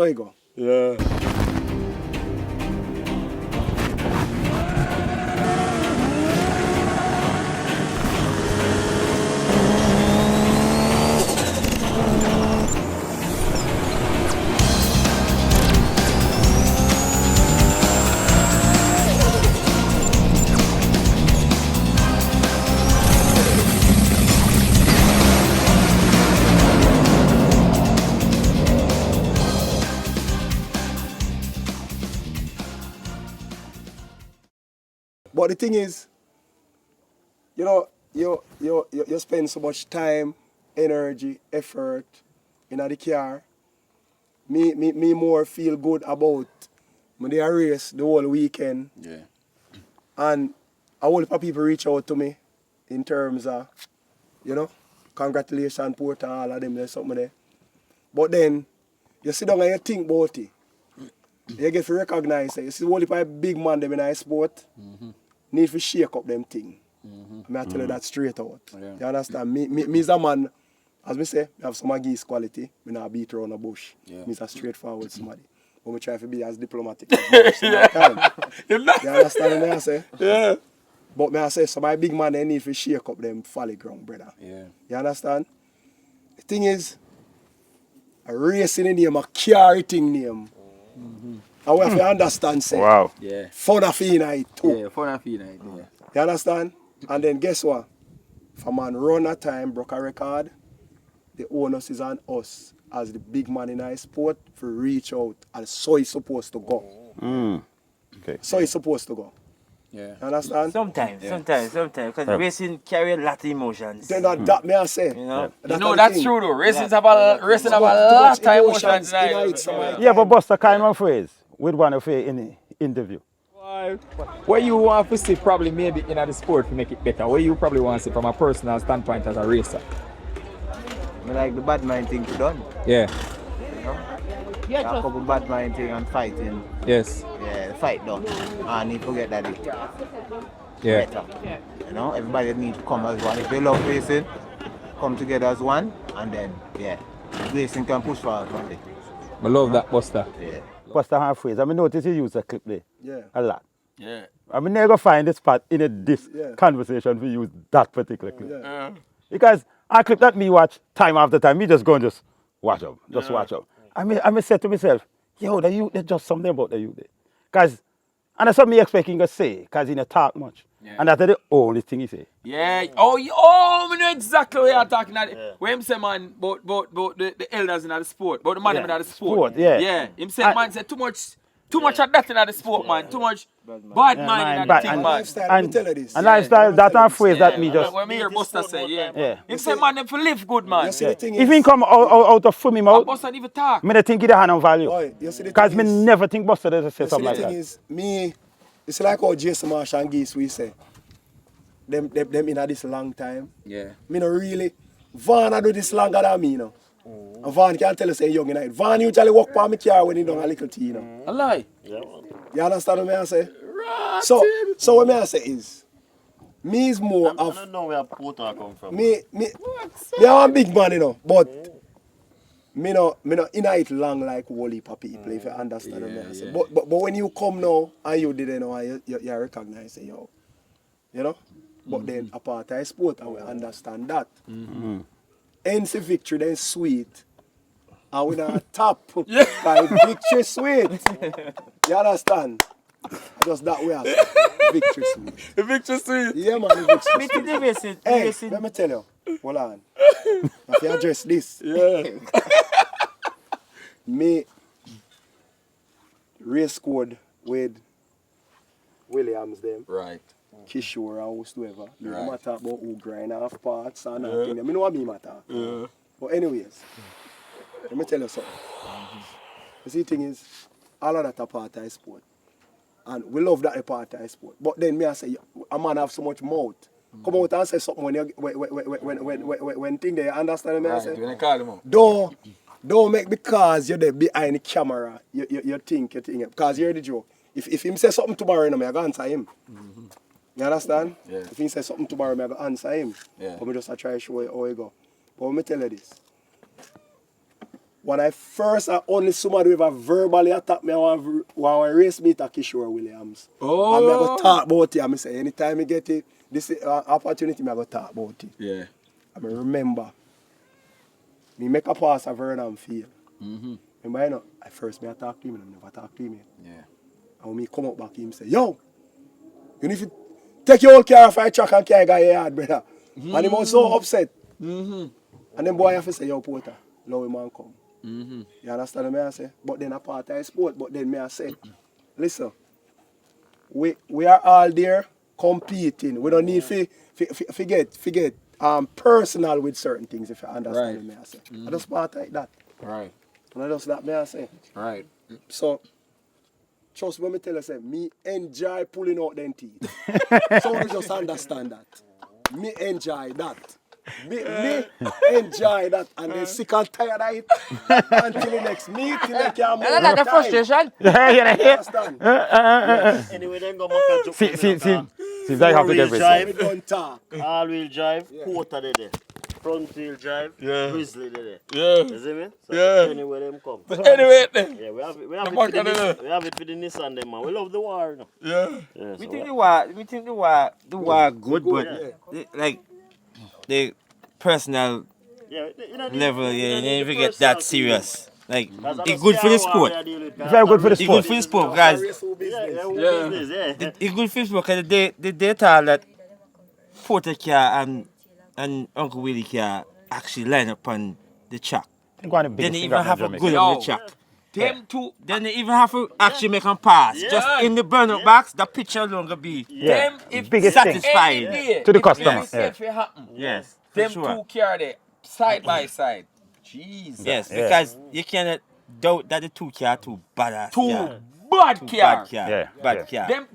There you go. Yeah. But the thing is, you know, you spend so much time, energy, effort in the car. Me more feel good about when they race the whole weekend. Yeah. And a whole lot of people reach out to me in terms of, you know, congratulations, Port and all of them, there's something there. But then, you sit down and you think about it. You get to recognize it. You see the whole heap of big man them in our sport need to shake up them thing. I tell you that straight out. Yeah. You understand? Me as a man, as me say, I have some Geese quality. Me not beat around the bush. Yeah. Me is a straightforward somebody. But me try to be as diplomatic as I can. You understand what I say? Yeah. But me I say, some big man they need to shake up them folly ground, brother. Yeah. You understand? The thing is, a racing in name, a car thing name. And we have to understand, say, Wow. Yeah. fun of it night too. Yeah. Fun and feel like. Yeah. You understand? And then guess what? If a man run a time, broke a record, the onus is on us as the big man in our sport to reach out, and so it's supposed to go. Okay. So it's supposed to go. Yeah. You understand? Sometimes, because racing carry a lot of emotions. Then that me I say. You know? That No, the that's thing. true though. Racing have a Too lot much of time emotions emotions. in it, so Yeah, but Buster kind of phrase with one of you in the interview. What you want to see probably maybe in the sport to make it better? What you probably want to see from a personal standpoint as a racer? I like the bad mind thing to done. Yeah. You know? A couple bad mind thing and fighting. Yes. Yeah, the fight done. And you forget that it Yeah. better. You know, everybody needs to come as one. If they love racing, come together as one, and then racing can push forward from it. I love that, Buster. Yeah. Buster have phrase. I mean, notice you use a clip there Yeah. a lot. Yeah. I mean, never find this part in this Yeah. conversation we use that particular clip. Yeah. Because a clip that me watch time after time, me just go and just watch up, watch up. I mean, say to myself, yo, the youth, there's just something about the youth there. Because, and that's what me expecting to say, because he don't talk much. Yeah. And that's the only thing he say. Yeah. Oh, I know exactly what you're talking about. When him say, man, about the elders in the sport, about the man in the sport. Yeah. Yeah. Him say, man, say too much of that in the sport, man. Too much bad mind in the thing, man. Lifestyle, let me tell you this. And lifestyle, that's a phrase that me just... When me hear Buster say, Yeah. Him say, man, them for live good, man. You see the thing If is, he come out of from him out, Buster don't even talk. me don't think he don't have no value. Oi, you see the Because thing me is- never think Buster does say you see something the like thing that. is, me, it's like how Jason Marsh and Geese we say. Them in this long time. Yeah. Me no really. Van I do this longer than me, you know. And Van can tell us say young in it. Van usually walk by my car when he done a little tea, you know. A lie. You understand what I say? So what I say is, me is more I of don't know where Porter come from. me I'm a big man, you know, but me no in it long like whole heap of people, if you understand what I say. But when you come now and you didn't know and you recognize it, yo. You know? But then apart of sport, I will understand that. Ends the victory, then sweet. And we not top. Because victory sweet. You understand? Just that way. I say, victory sweet. The victory sweet. Yeah, man, the victory Me sweet. think the racing, Hey, let me tell you. Hold on. If you address this. Me race code with Williams them. Right. Kishore and whosoever. Me Right. no matter about who grind off parts and that thing. Me know what me matter. But anyways, let me tell you something. You see, the thing is, all of that a part of sport. And we love that a part of sport. But then me I say, a man have so much mouth. Come out and say something when thing there, you understand me I say? When I call him out. Don't make because you're there behind the camera, you think. Because you're the joke. If him say something tomorrow, I'm going to answer him. You understand? Yeah. If he say something tomorrow, I'm going to answer him. Yeah. But I just try to show you how it go. But let me tell you this. when I first and only somebody who ever verbally attacked me, I want to race me to Kishore Williams. Oh. And I go talk about it. I say, anytime I get it, this opportunity, I go talk about it. Yeah. I remember, me make a pass of Vernon Field. Remember, you know, I first me talk to him and I never talk to him. Yeah. And when me come up back, him say, yo, you need to take your whole car off my track and carry guy your yard, brother. And he was so upset. And then boy have to say, yo, Porter, allow him man come. You understand what I say? But then a part of sport, but then me I say, listen, we are all there competing. We don't need to forget personal with certain things, if you understand what me I say. I just part like that. Right. And I just that me I say. Right. So trust me, when me tell you, say, me enjoy pulling out them teeth. So we just understand that. Me enjoy that. Me enjoy that. And then sick and tired of it. Until the next meeting, I can move. That's the frustration. Understand? Anyway, then go back and See, they have to get We rid don't talk. all-wheel drive, Porter there. Front-wheel drive, Grizzly there. Yeah. You see me? So Yeah. anyway, them come. Anyway, then. Yeah, we have The it back for the of the- Nissan. We have it for the Nissan, them man. We love the war, no? Yeah. Yeah, We so think the war good, but like the personal yeah, you know, level, you you know, never the get personal that serious. Like That's it's good for the sport. Very good for the It's good for the sport, guys. Yeah. It's good for the sport because they thought that Porter car and Uncle Willie car actually line up on the track. Then they even have a good on the track. Them two. Then they even have to actually make a pass. Just in the burnout box, the picture no longer be Them if Biggest satisfied. any day, To the if customer, any yeah. if it happen. Yes, for Them sure. two car there, side by side. Jesus. Yes, Yeah. because you cannot doubt that the two car too badass. Two car. bad Two car. bad car. Yeah, Bad yeah. car. Them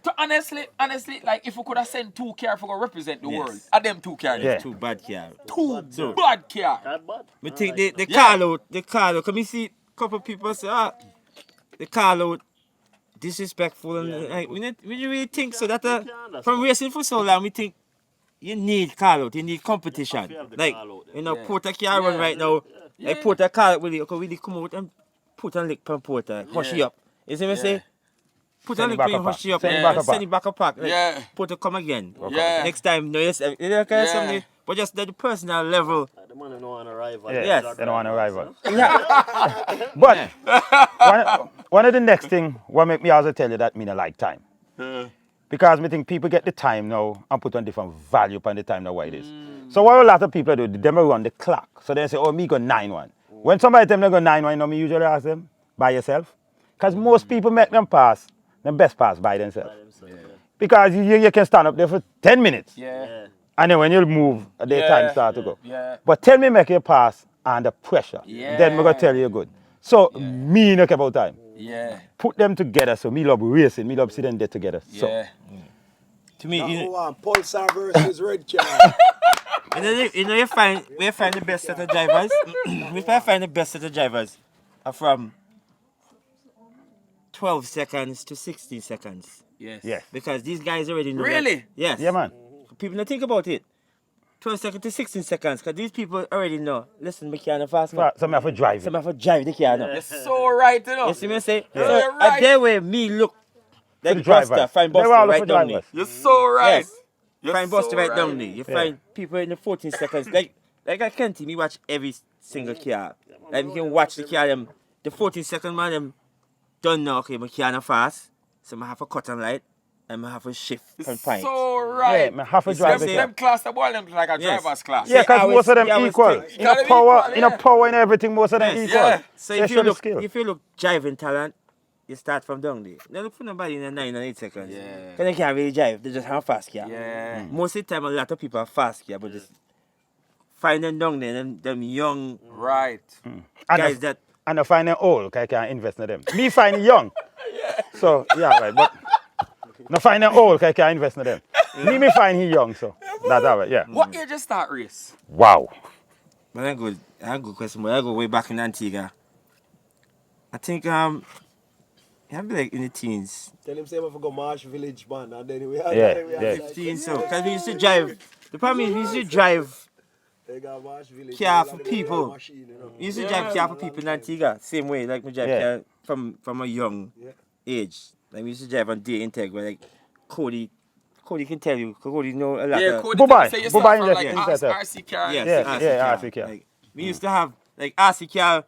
honestly, like if we could have sent two car for go represent the Yes. world, are them two car. Yeah. Two bad car. Two bad car. I think they Yeah. call out. Come you see a couple people say, they call out disrespectful and like we really think so that from racing for so long we think you need call out, you need competition. Like Porter car run right now. Like Porter call out really come out and put a lick on Porter, hush you up. You see me say? Put a Send lick it back on a hush pack. you up. Send it and back a send pack. it back a pack. Like, Yeah. Porter come again. Yeah. Next time, no, yes, something. But just at the personal level. The man who don't want to rival. Yeah, Yes. they don't want to rival. But one of the next thing what make me also tell you that me not like time. Because me think people get the time now and put on different value upon the time now what it is. So what a lot of people do, they run the clock. So they say, oh, me go 9-1. When somebody tell me they go 9-1, you know me usually ask them, by yourself. Because most people make them pass, the best pass by themselves. Because you can stand up there for 10 minutes. Yeah. And then when you move, the Yeah. time start to go. Yeah. But tell me make you pass under pressure. Yeah. Then I'm going to tell you good. So me no care about time. Yeah. Put them together. So me love racing. Me love sitting there together. So Yeah. To me, you know, Pulsar versus Red Car. you find the best set of drivers. We find the best set of drivers are from 12 seconds to 16 seconds. Yes. yes. Because these guys already know. Really? That, yes. Yeah, man. People don't think about it. 12 seconds to 16 seconds. Because these people already know. Listen, me can't fast man. So me have to drive So it. me have to drive the car now. You're so right, you know. You see me say? Yeah. So You're right. at that way, me look like the drivers. Buster. Find They Buster were all right for down there. drivers. You're so right. Yes. You're Find so Buster right right. down there. You find people in the 14 seconds. Like I can't me watch every single car. Like you can watch the car them. The 14-second man them done now. Okay, my car not fast, so I have a cut and light, and I have a shift You're and point. so right. Yeah, me have to drive them, it. them class the ball them like a Yes. driver's class. Yeah, I because always- most of them I always equal. think- In a Gotta be power, equal, in a yeah. power and everything, most of them Yes. equal. Yeah. So They if you show the look, skill. if you look driving talent, you start from down there. They look for nobody in a 9 and 8 seconds. Yeah. Because they can't really drive. They just have fast car. Yeah. Most of the time, a lot of people are fast car, but just find them down there, them young Right. And guys I, that. and I find them old, 'cause I can't invest in them. Me find young. So, yeah, right. But no find them old, 'cause I can't invest in them. Me find he young, so that's all right, yeah. What age you start race? Wow. But I good question, but I go way back in Antigua. I think I'll be like in the teens. Tell him say we go Marsh Village, man. And then we Yeah. 15 so. Because we used to drive. The problem is we used to drive car for people. We used to drive car for people in Antigua, same way, like we drive car from a young age. Like we used to drive on day integ where like Cody can tell you, Cody know a lot of... Cody Bubai. say you Bubai start from in like that. RC car. Yeah, RC car. Like, we used to have, like, RC car,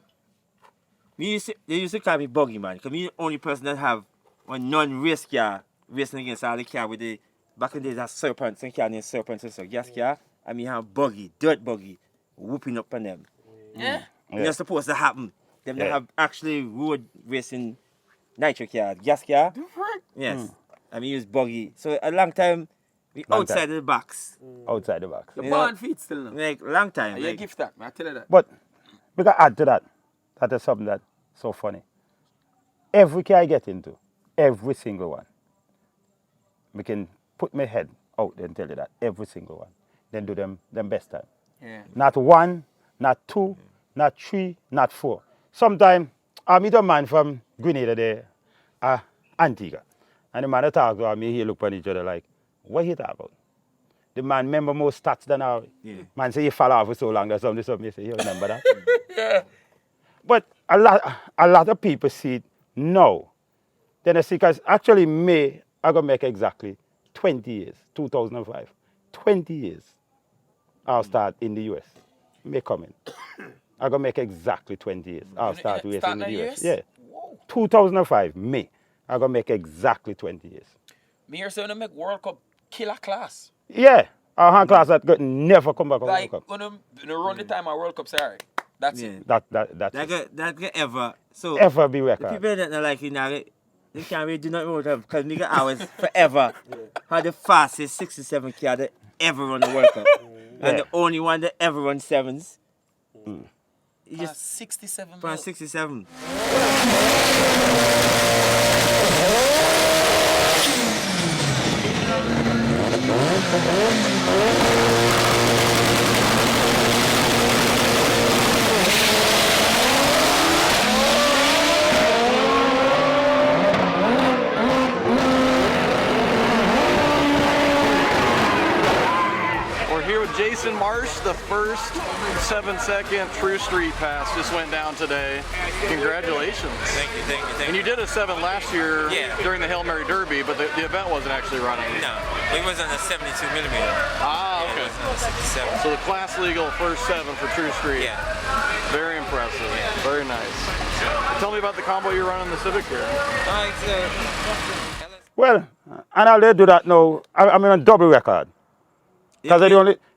they used to call me buggy, man, because me the only person that have a non-race car racing against all the car with the, back in the days, that serpents, some car named serpents and so, gas car, and me have buggy, dirt buggy, whooping up on them. Yeah. It's supposed to happen. Them they have actually road racing nitro car, gas car. Yes. I mean, use buggy. So a long time, we outside of the box. Outside the box. The barn feet still now. Like, long time. You Like, gift that, I tell you that. But we can add to that. That is something that's so funny. Every car I get into, every single one, we can put my head out there and tell you that. Every single one. Then do them best time. Yeah. Not 1, not 2, not 3, not 4. Sometimes I meet a man from Grenada there, Antigua. And the man that talk to me, he look at each other like, what he talk about? The man remember more stats than I. Man say he fall off for so long or something. You say, you remember that? Yeah. But a lot of people see it now. Then I see, because actually May, I'm going to make exactly 20 years, 2005. 20 years I'll start in the US. May coming. I'm going to make exactly 20 years. I'll start racing in the US. Yeah. Whoa. 2005, May. I'm going to make exactly 20 years. Me here saying to make World Cup killer class. Yeah. Our hand class that could never come back on Like, World Cup. when you run the time at World Cup, sorry. That's it. That's that could ever. So, ever be the record. people that don't like it now, they can't really do nothing with it because nigga always forever had the fastest 67 car that ever run the World Cup. And the only one that ever run 7s. He just 67 from 67. We're here with Jason Marsh. The first 7-second True Street pass just went down today. Congratulations. Thank you. And you did a 7 last year during the Hail Mary Derby, but the event wasn't actually running. No, it was on a 72 millimeter. Ah, Yeah, okay. it was on a 67. So the class legal first 7 for True Street. Yeah. Very impressive. Very nice. Tell me about the combo you're running the Civic here. Well, and I'll do that now. I'm on a double record. Because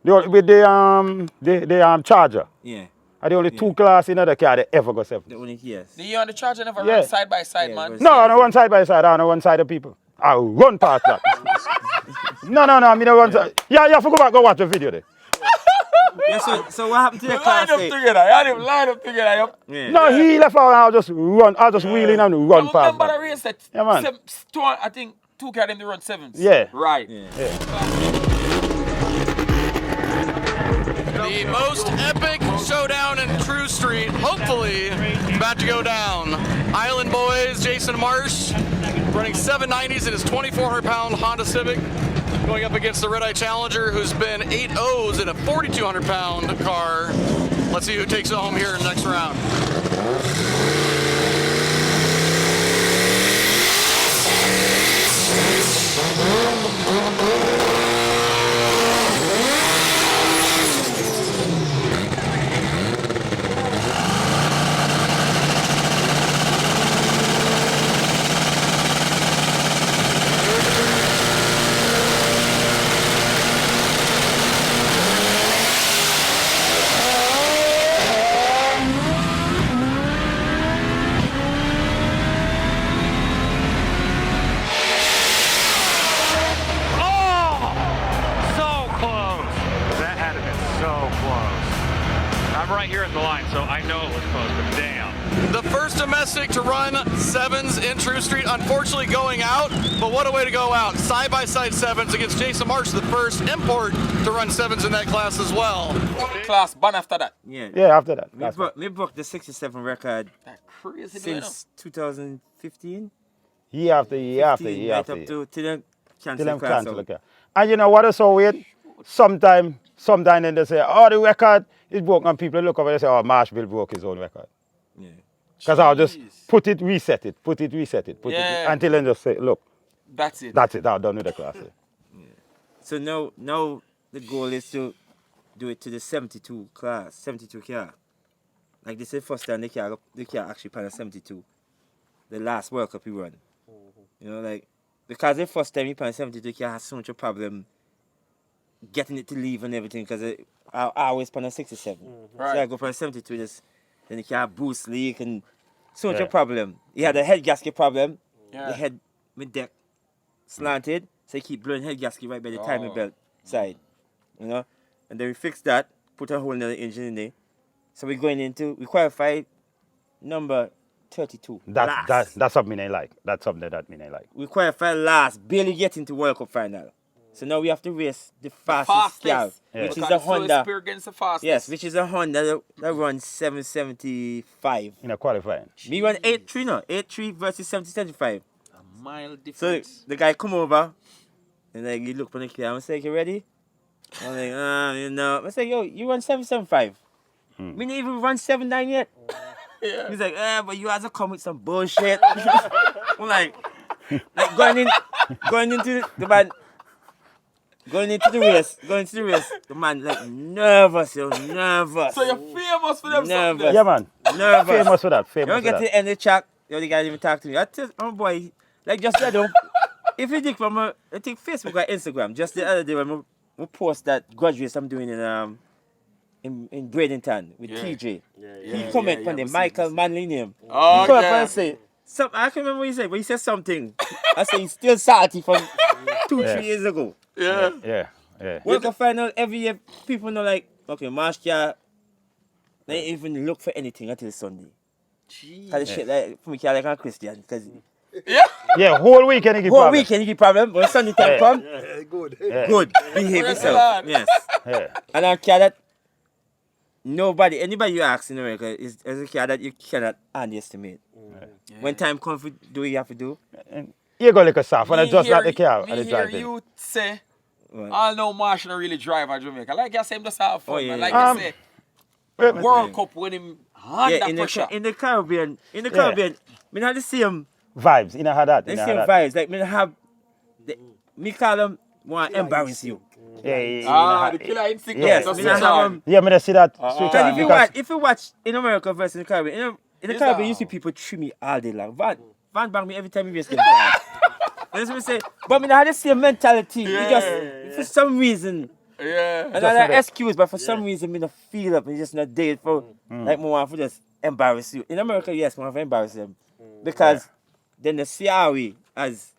with the Charger. Yeah. Are the only 2 classes in the car that ever go 7. The only, yes. Do you on the Charger never run side by side, man? No, on one side by side, on one side of people. I run past that. No, I mean, one side. Yeah, you have to go back and go watch the video there. Yeah, so what happened to the Line class up eight? together. I didn't line up together. Yeah. No, he left out and I'll just wheel in and run past Remember the that. race that Yeah, man. I think 2 car them to run 7s. Yeah. Right. The most epic showdown in True Street, hopefully, about to go down. Island Boys, Jason Marsh, running 790s in his 2,400-pound Honda Civic, going up against the Red Eye Challenger, who's been 8.0s in a 4,200-pound car. Let's see who takes it home here in the next round. The first domestic to run 7s in True Street, unfortunately going out, but what a way to go out. Side-by-side 7s against Jason Marsh, the first import to run 7s in that class as well. Class ban after that. Yeah, after that. We broke the 67 record That crazy since 2015. Year after year after 15, year right after up year. to them Till cancel them class cancel out. the car. And you know what is so weird? Sometimes sometimes then they say, oh, the record is broken, and people look over and say, oh, Marsh Built broke his own record. Yeah. Because I'll just put it, reset it, until then just say, look, That's it. I'm done with the class. So now the goal is to do it to the 72 class, 72 car. Like this is the first time they can actually pan a 72. The last World Cup he run. You know, like, because the first time he pan a 72 car has so much a problem getting it to leave and everything, because I always pan a 67. Right. So I go for a 72, then the car boost leak and so much a problem. He had a head gasket problem. The head mid deck slanted, so he keep blowing head gasket right by the timing belt side. You know? And then we fixed that, put a whole nother engine in there. So we qualified number 32. That's something I like. That's something that I like. We qualified last, barely get into World Cup final. So now we have to race the fastest car, which is a Honda. Against the fastest. Yes, which is a Honda that runs 775. In a qualifying. Me run 8.3 now, 8.3 versus 775. A mile So difference. the guy come over, and like he look on the car and say, you ready? I'm like, you know. I say, yo, you run 775. Me didn't even run 7.9 yet. He's like, but you have to come with some bullshit. I'm like going into the man. Going into the race, the man like nervous, nervous. So you're famous for them. Nervous. Yeah, man. Nervous. Famous for that. You don't get to the end of the track, the guy didn't even talk to me. I tell my boy, like just the other if you think from I think Facebook or Instagram, just the other day when we post that grudge race I'm doing in Bradenton with TJ. He comment on the Michael Manley name. Oh, he come up and say, I can't remember what he said, but he said something. I say he's still salty from 2-3 years ago. Yeah. World Cup final every year, people know like, okay, Marsh they even look for anything until Sunday. Cause the shit like for me, like a Christian, cause whole weekend he give whole problem. weekend he give problem, but Sunday time come, good, behave yourself, yes. And I care that anybody you ask in America is a car that you cannot underestimate. When time comes to do what you have to do. You go like a soft, and I just like the car. Me hear you say, I know Marsh don't really drive at Jamaica. Like I say, him just have fun, man. Like I say, World Cup when him under pressure. In the Caribbean, me not the same vibes. You know how that. The same vibes. Like me have, me call them want to embarrass you. The killer instinct. Yes, yeah, me see that. If you watch in America versus in the Caribbean, in the Caribbean you see people treat me all day long. Van bang me every time he race them. That's what I say. But me not have the same mentality. For some reason. Another excuse, but for some reason me not feel up. Me just not there for like me want to just embarrass you. In America, yes, me want to embarrass them because then they see how we as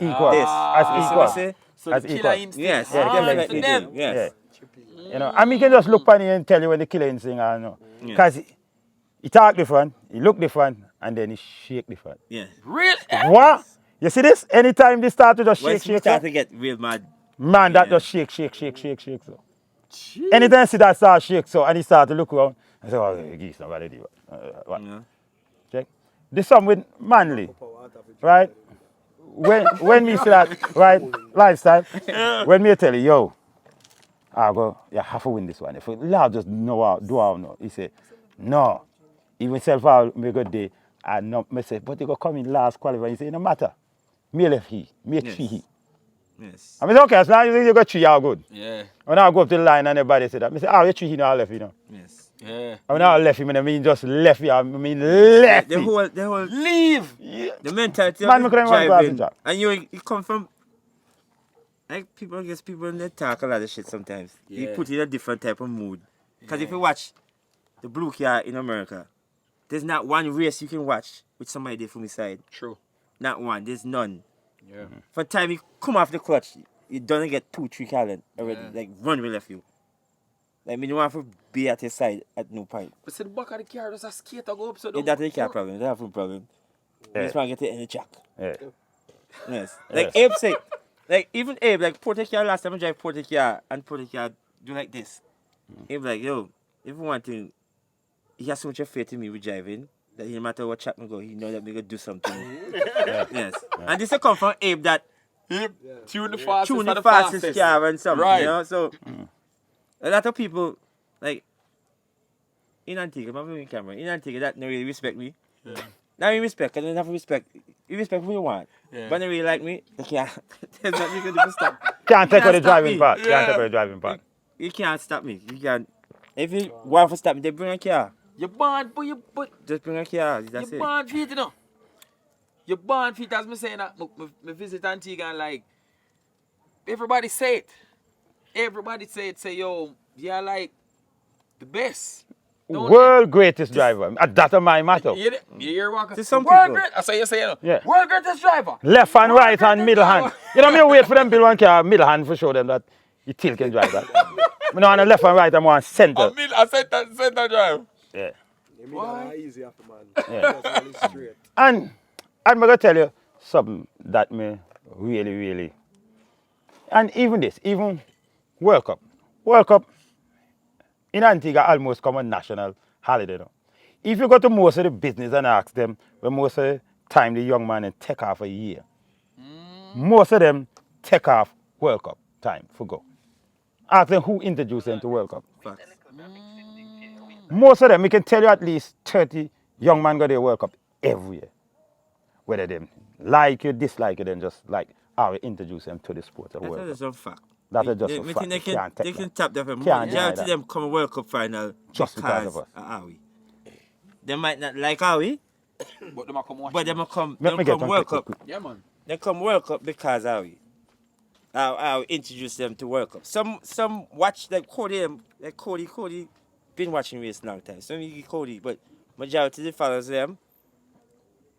equal. As equal. So the killer instinct. Yes, definitely do. Yes. You know, and me can just look on you and tell you when the killer instinct are, you know. Because he talk different, he look different, and then he shake different. Yeah. Really? What? You see this? Anytime they start to just shake, When start to get real mad. Man, that just shake. So. Anytime I see that start shake, so, and he start to look around, I say, oh, Geese, nobody do it. What? Check. This song with Manly, right? When me see that, right, lifestyle, when me tell you, yo, you have to win this one. If Lord just know how, do how no. He say, no. Even self me good day, and no, me say, but you go come in last qualify. He say, no matter. Me left he, me three he. Yes. I mean, okay, so now you got three, all good. Yeah. When I go up to the line and everybody say that, I say, you three he now left, you know. Yes. Yeah. I mean, I left him, I mean, just left you, I mean, left the whole leave. The mentality man, of driving. And you come from, like people, I guess people they talk a lot of shit sometimes. You put in a different type of mood. Because if you watch the blue car in America, there's not one race you can watch with somebody there from the side. True. Not one. There's none. Yeah. From the time you come off the clutch, you don't get 2-3 Callan already. Like run with left you. Like me, you want to be at your side at no point. But see the back of the car, there's a skater go up so That's the car problem. That's a problem. You just want to get it in the jack. Yeah. Yes. Like Abe said, like even Abe, like Porticar last time I drive Porticar and Porticar do like this. Abe like, yo, if you want to, he has so much faith in me with driving that no matter what track me go, he know that me gonna do something. Yes. And this will come from Abe that tune the fastest car and something. Right. You know, so A lot of people, like, in Antigua, I'm moving camera, in Antigua, that don't really respect me. Yeah. Now you respect, and then have respect. You respect who you want. Yeah. But they really like me, they can't. There's nothing you can do to stop. Can't take away the driving part. Yeah. Can't take away the driving part. You can't stop me. You can't. If you want to stop me, they bring a car. You're born, but just bring a car. That's you're it. Born for it, you know. You're born for it, as me saying that. Me visit Antigua and like, everybody say it. Everybody say it. Say, yo, you're like the best. World greatest driver. That's my motto. You hear what? To some world people. Great. I say you say, you know. Yeah. World greatest driver. Left hand, right hand, middle hand. You know me wait for them build one car middle hand for show them that you still can drive that. I know on the left and right I'm on center. A center drive. Yeah. Why? Easy after man. Yeah. And I'm gonna tell you something that me really. And even World Cup in Antigua almost come a national holiday now. If you go to most of the business and ask them, well, most of the time the young man and take off a year. Most of them take off World Cup time for go. Ask them who introduced them to World Cup. Most of them, we can tell you at least 30 young men go to the World Cup every year. Whether them like you, dislike you, then just like how we introduce them to the sport of World Cup. That's a fact. That's just a fact. They can tap them. Majority of them come World Cup final just because of us. Awi. They might not like Awi, but they might come watch. But they might come World Cup. Yeah, man. They come World Cup because Awi. I'll introduce them to World Cup. Some watch like Cody been watching race long time. Some you Cody, but majority of the followers them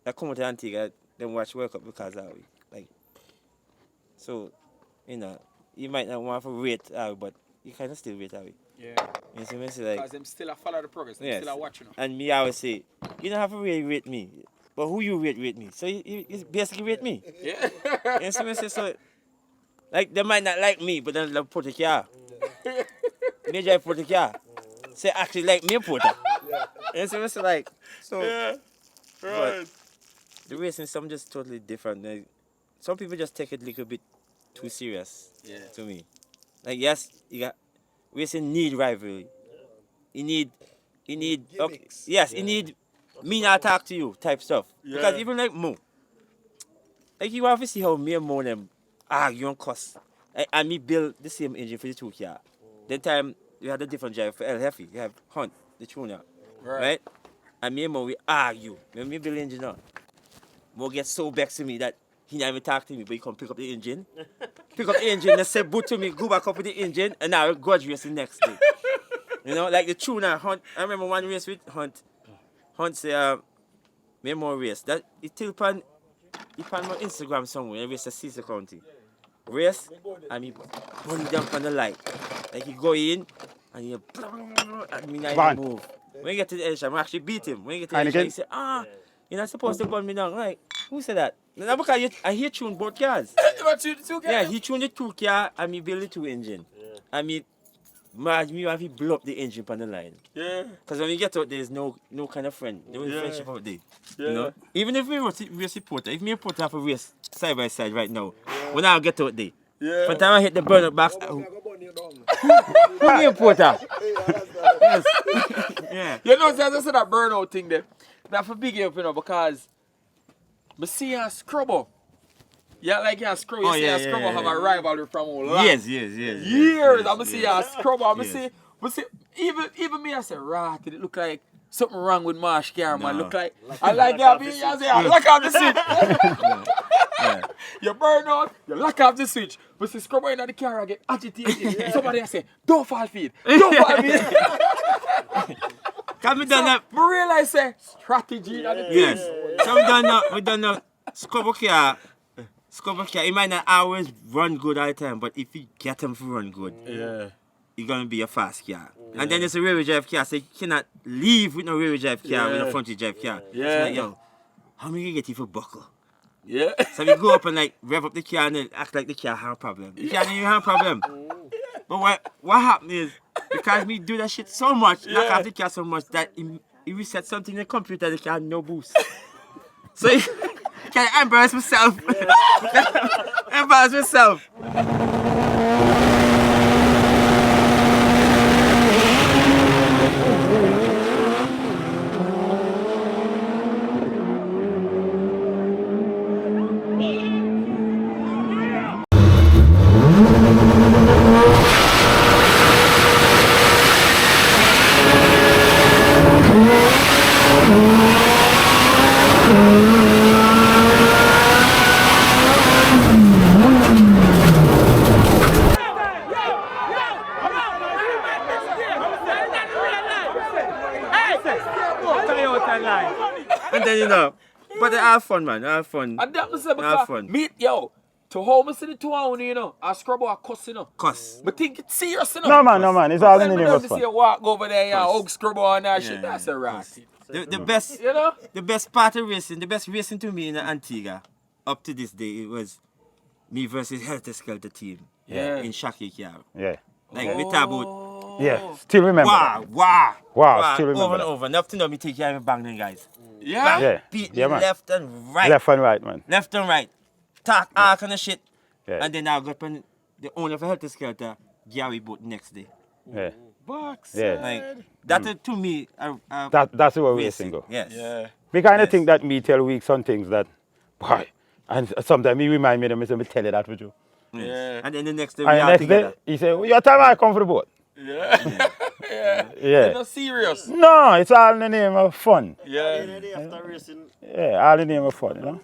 that come to Antigua, they watch World Cup because Awi. Like, so, you know. You might not want to rate Awi, but you kind of still rate Awi. Yeah. You see me say like. Because them still a follow the progress. Them still a watching. And me always say, you don't have to really rate me, but who you rate me. So you basically rate me. Yeah. You see me say so. Like they might not like me, but then they'll put a car. Me drive put a car. Say actually like me put it. You see me say like so. Yeah. Right. The racing some just totally different. Like, some people just take it a little bit too serious to me. Like yes, you got racing need rivalry. You need okay, yes, you need me not talk to you type stuff. Yeah. Because even like Mo, like you have to see how me and Mo them argue and cuss. And me build the same engine for the two car. That time we had a different drive for El Jefe. You have Hunt, the tuner. Right? And me and Mo we argue. When me build the engine on. Mo gets so vexed to me that he never talk to me, but he come pick up the engine. They say boot to me, go back up with the engine, and now I grudge race the next day. You know, like the tuner Hunt. I remember one race with Hunt. Hunt say, me more race. That he still on my Instagram somewhere. I race at Cecil County. Race, and he burn down on the light. Like he go in, and he and me not even move. When you get to the edge, I'm actually beat him. When you get to the edge, he say, you're not supposed to burn me down. Like, who said that? No, because I hear tune both cars. Yeah, he tuned the two car and me build the two engine. Yeah. And me have to blow up the engine on the line. Yeah. Because when you get out, there's no kind of friend. There was friendship out there. Yeah. You know? Even if we race reporter, if me report have a race side by side right now, when I get out there, by the time I hit the burner box, who me reporter? Yes. Yeah. You know, there's that burnout thing there. Not for big up, you know, because I see a scrubber. Yeah, like a scrubber. You see a scrubber have a rivalry from all Yes. Years. I'm see a scrubber. I'm see even me I say, right, did it look like something wrong with Marsh car, man? Look like I like that. I say, lock off the switch. You burn out, you lock off the switch. But see scrubber in the car, I get agitated. Somebody I say, don't fall feed. Can we done that? We realize say strategy. Yes. So we done that. Scrubber car, he might not always run good all the time, but if you get him to run good, you're gonna be a fast car. And then there's a rear drive car, so you cannot leave with no rear drive car with a front drive car. Yeah. So like, yo, how many you get you for buckle? Yeah. So we go up and like rev up the car and then act like the car have a problem. The car didn't even have a problem. But what happened is, because we do that shit so much, knock off the car so much, that if we set something in the computer, the car had no boost. So can I embarrass myself? Embarrass myself. no. But they have fun, man. They have fun. And that was Have because fun. meet yo. To home see the 2 hours, you know, I scrub out cuss, you know. Cuss. But think it's serious, you know. No, man. It's all in the name of See fun. you walk over there, yeah, Cuss. hug scrub out and that Yeah, shit. That's a rat. The best, You know? the best part of racing, the best racing to me in Antigua, up to this day, it was me versus Helter Skelter team. Yeah. In Shaki Kiar. Yeah. Like we talk about Yeah. Still remember. that. wow, Still remember over and that. over. Enough to know me take care of bang them guys. Yeah? Yeah. Beat Yeah, me man. left and right. Left and right, man. Left and right. Talk all kind of shit. Yeah. And then I got on the owner of Helter Skelter, Gary Boat next day. Yeah. Box. Yeah. Like that to me, That's where racing go. Yes. Yeah. We kind of Yes. think that me tell weak some things that, boy, and sometimes he remind me, me say, me tell you that with you. Yeah. And then the next day we And the all next together. day, he say, your time I come for the boat. Yeah. Yeah. You're not serious. No, it's all in the name of fun. Yeah. Any day after racing, Yeah, all in the name of fun, you know?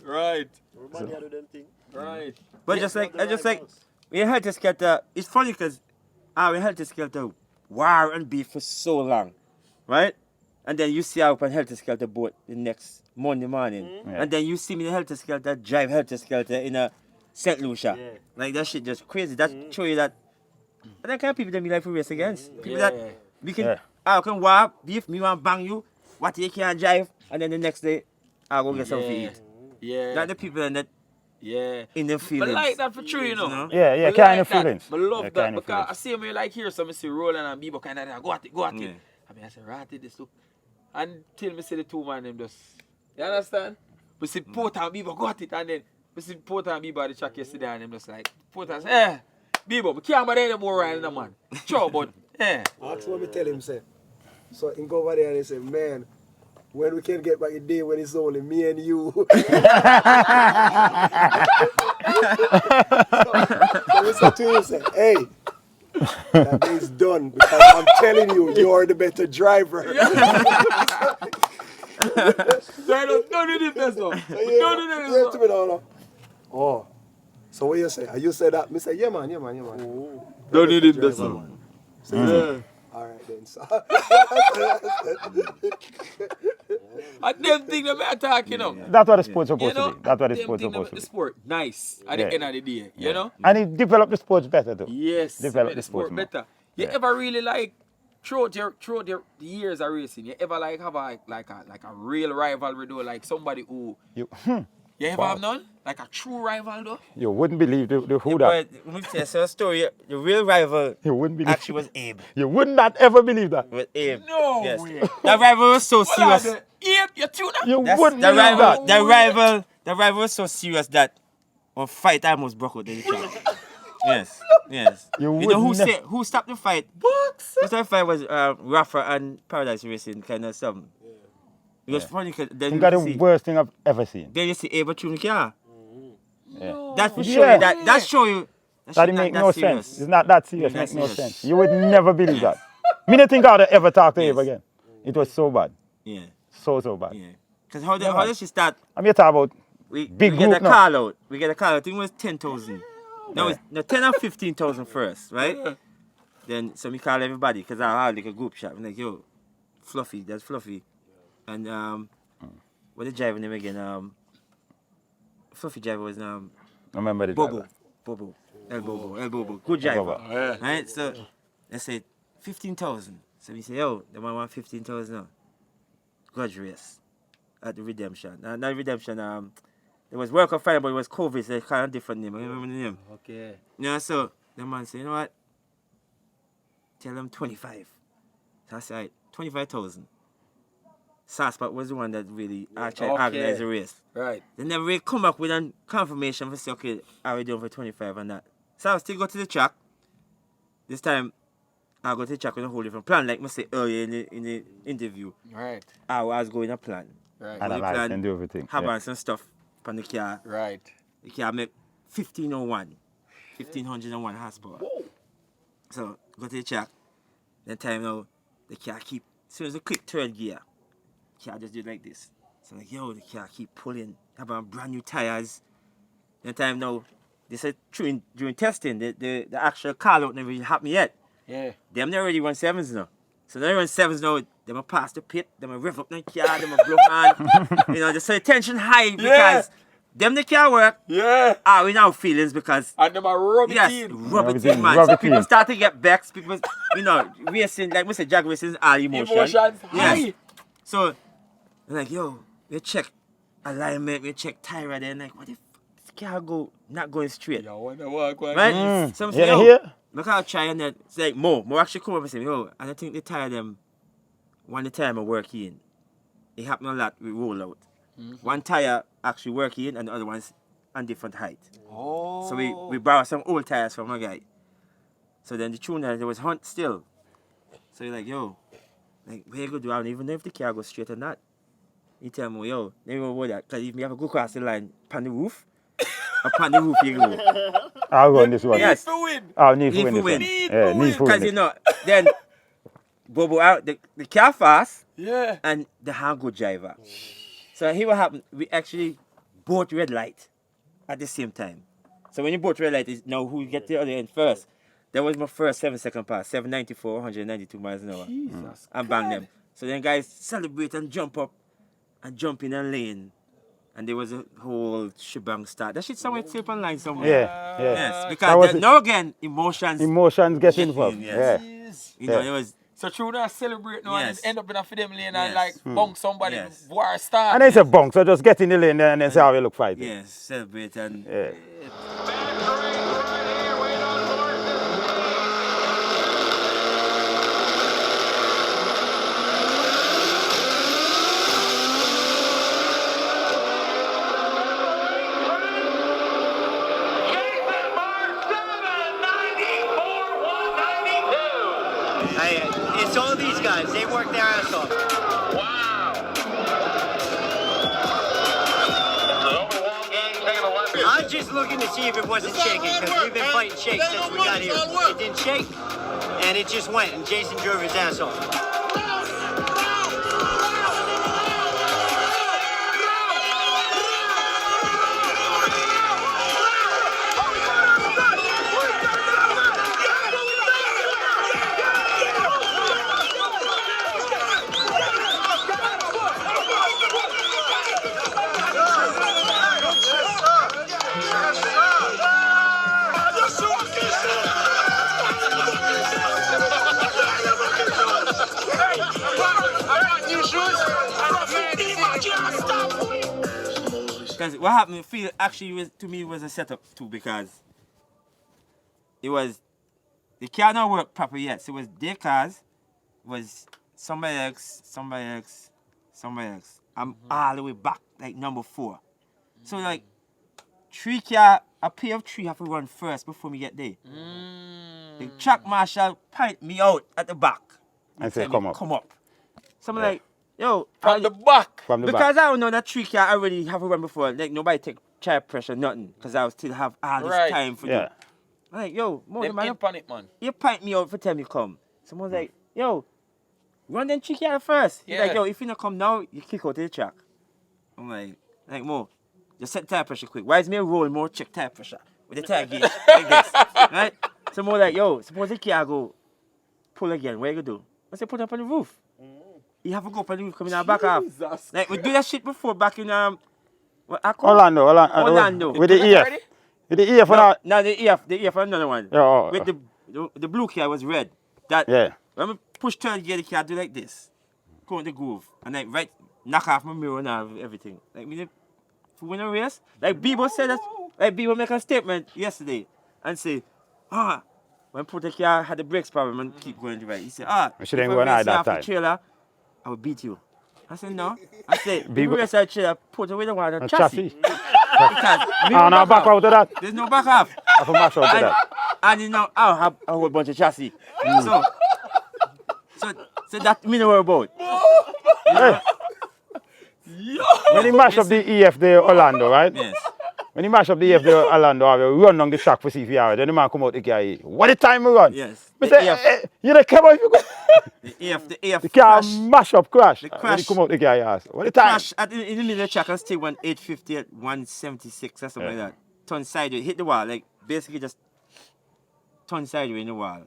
Right. everybody do them thing. Right. But just like we Helter Skelter, it's funny because we Helter Skelter war and beef for so long, right? And then you see I up on Helter Skelter boat the next Monday morning, Yeah. and then you see me in Helter Skelter drive Helter Skelter in a St. Lucia. Yeah. Like that shit just crazy. That show you that. And that kind of people that me like to race against. People that we can Yeah. I can war beef, me want bang you, what you can't drive, and then the next day I go get something to eat. Yeah. Like the people that Yeah. in the But feelings. like that for true, you know. know? Yeah, I kind of that. feelings. But love Yeah, that kind of because I feelings. see him like here, so I see Roland and Bebo kind of go at it. Yeah. I mean, I say, right, this look. Until me see the 2 man them just, you understand? We see Porter and Bebo go at it, and then we see Porter and Bebo at the track yesterday, and them just like, Porter say, Bebo, we can't bother anymore riding the man. Sure, but, That's what me tell him, say. So he go over there and he say, man, when we can get back a day when it's only me and you. So we said to him, say, hey, that day is done because I'm telling you, you're the better driver. don't do this, though. Don't do this, To me now, no. Oh, so what you say? You say that? Me say, yeah, man. Don't do this, Driver, though. man. So he say, all right then. So And them things that I'm talking about. That's what the sport's You supposed know, to be. That's what the them sport's things supposed that to the be. sport nice at Yeah. the end of the day, you know? And he developed the sports better too. Yes, Develop make the sport more. better. You Yeah. ever really like throughout the years of racing? You ever like have a real rivalry though, like somebody who You, you ever have none? Like a true rival though? you wouldn't believe the who that. But let me tell you a story. The real rival You wouldn't believe. actually was Abe. You would not ever believe that. With Abe. No Yes. way. That rival was so What are serious. the Abe, you tuna? You That's wouldn't the believe rival. that. The rival was so serious that a fight almost broke out in the track. Yes. You You know would who stopped the fight? The fight was Rafa and Paradise Racing kind of something. It was funny because then You got you the see, worst thing I've ever seen. then you see Abe tune the car. Yeah. That for Yeah. show you that show you That shit it not make that no serious. sense. It's not that serious. Not Make no serious. sense. You would never believe that. Me don't think I would ever talk to Eve again. It was so bad. Yeah. So bad. Yeah. Because how man. did she start? I'm here talking about We Big get group a now. call out. We get a call out. I think it was 10,000. No, it's no 10 and 15,000 first, right? Then so we call everybody because I had like a group chat. I'm like, yo, Fluffy, that's Fluffy. And what the driver name again? Fluffy driver was I remember the driver. Bobo. El Bobo. Good driver. Bobo. Right? So they said 15,000. So we say, yo, the man want 15,000 now. Grudge race at the Redemption. Not Redemption, it was World Cup Final, but it was COVID, so it's kind of different name. I remember the name. Okay. Yeah, so the man said, you know what? Tell them 25. So I said, right, 25,000. Saspat was the one that really actually organized the race. Right. They never really come back with a confirmation for say, okay, are we doing for 25 and that? So I still go to the track. This time, I go to the track with a whole different plan, like I said earlier in the interview. Right. I was going a plan. Right. Analyze and do everything. Have Yeah. on some stuff on the car. Right. The car make 1,501 horsepower. So go to the track. That time now, the car keep, as soon as the quick third gear, the car just do like this. So like, yo, the car keep pulling, have on brand new tires. That time now, they said during testing, the actual call out never really happened yet. Yeah. Them they already run sevens now. So they run sevens now. They might pass the pit. They might rev up the car. They might blow on. You know, just so the tension high because them the car work. Yeah. We now feelings because. And them are rub it Yes, in. rub it in, man. So people start to get vexed. People, you know, racing, like we say, jag racing is all emotion. Emotions high. Yes. So, they're like, yo, we check alignment, we check tire there. Like, what if this car not going straight? Yo, what the walk, Right? So I'm saying, Yeah, yo, here. look how I try and then, it's like, Mo actually come up and say, yo, and I think the tire them, one the time I work in, it happened a lot with rollout. One tire actually work in and the other one's on different height. Oh. So we borrowed some old tires from a guy. So then the tuner, there was hunt still. So you're like, yo, like, where you go do? I don't even know if the car goes straight or not. He tell me, yo, never worry that, because if me have to go across the line, upon the roof, upon the roof you go. I'll run this one. Yes. I'll need to Need win to this win. one. Need Yeah, to need to win Because, this. you know, then, Bobo out, the car fast, Yeah. and the hand good driver. So here what happened, we actually both red light at the same time. So when you both red light, is now who get the other end first. That was my first 7-second pass, 794, 192 miles an hour. Jesus. And bang them. So then guys celebrate and jump up and jump in a lane. And there was a whole shebang start. That shit somewhere tape online somewhere. Yeah, yeah. Yes, That because was there- it. now again, emotions. Emotions get involved. Yes. Yeah. You know, Yeah. it was. So true now celebrate now and Yes. just end up in a film lane Yes. and like bunk somebody Yes. war start. And it's a bunk, so just get in the lane there and then see how you look fighting. Yes, celebrate and. Yeah. It's all these guys. They work their ass off. I was just looking to see if it wasn't shaking, because we've been fighting shake since we got here. It didn't shake, and it just went, and Jason drove his ass off. Because what happened, feel actually was, to me was a setup too, because it was the car not work proper yet. So it was their cars, was somebody else. I'm all the way back, like number 4. So like 3 car, a pair of 3 have to run first before me get there. The track marshal point me out at the back. And say, tell me, come up. Come up. So I'm like, yo, From the back. From the because back. I don't know that 3 car already have to run before. Like nobody take tire pressure, nothing. Because I will still have all this Right. time for Yeah. them. I'm like, yo, Mo, Them man, in panic, man. you point me out for time you come. Someone's like, yo, run them 3 car first. He's like, Yeah. yo, if you not come now, you kick out of the track. I'm like Mo, just set tire pressure quick. Why is me roll more check tire pressure with the tire gauge like this, right? So Mo like, yo, suppose the car go pull again. What you gonna do? I say, put it up on the roof. You have to go up on the roof, coming out back off. Jesus. Like we do that shit before back in what I call Orlando. With the EF. Ready? With the EF. No, the EF another one. Yeah, oh. With the blue car was red. That Yeah. when we push third gear, the car do like this, go in the groove, and like right knock off my mirror and everything. Like we did for win a race. Like Bebo said that. Like Bebo make a statement yesterday and say, when put the car had the brakes problem and keep going to right. He said, We shouldn't if I go on race high that off the time. trailer, I will beat you. I said no. I said, Bebo- Bebo race that trailer, put away the one on A chassis. chassis. Because me Oh, no now back off. out of that. There's no back off. I have to mash out of that. And you know, I'll have a whole bunch of chassis. So that me know about. Hey. When he mash up the EF there, Orlando, right? Yes. When he mash up the EF there, Orlando, I will run down the track for see if you are. Then the man come out the car. What the time we run? Yes. Me The say, EF. you don't care about if you go. The EF The car crash. mash up, crash. The When he crash. come out the car, you ask. What the time? Crash in the middle of the track and still went 850 at 176 or something like that. Turn sideways, hit the wall, like basically just turn sideways in the wall.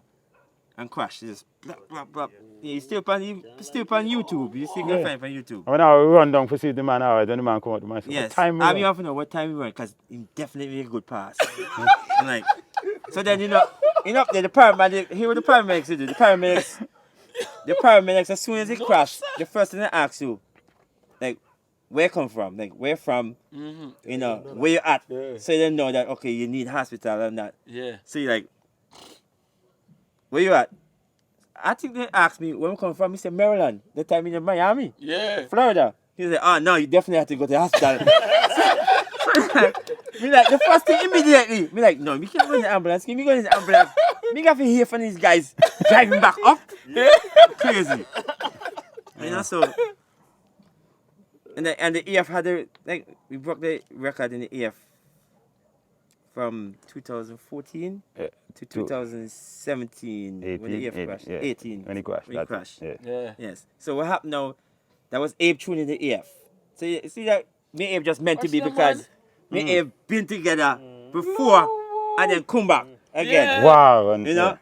and crash. Just blah, blah, blah. Yeah, he's still on YouTube. You still can find it on YouTube. When I run down to see the man, when the man come out, the man say, Yes. what time I we mean, run? have to know what time we run because he definitely a good pass. I'm like, so then, there, the paramedic, here what the paramedics do. The paramedics, as soon as he crash, the first thing they ask you, like, where you come from? Like, where from, where you at? So they know that, okay, you need hospital and that. Yeah. So you're like, where you at? I think they asked me where I come from. He said Maryland. The time in Miami. Yeah. Florida. He said, no, you definitely have to go to the hospital. Me like, the first thing immediately, me like, no, we can't go in the ambulance. Can we go in the ambulance? Me have to hear from these guys driving back up. Crazy. So, and the EF had we broke the record in the EF from 2014 to 2017 when the EF crashed. 18. When he crashed. When he crashed. Yeah. Yes. So what happened now, that was Abe tuning the EF. So you see that me and Abe just meant to be because me and Abe been together before and then come back again. Yeah. Wow. And, You know?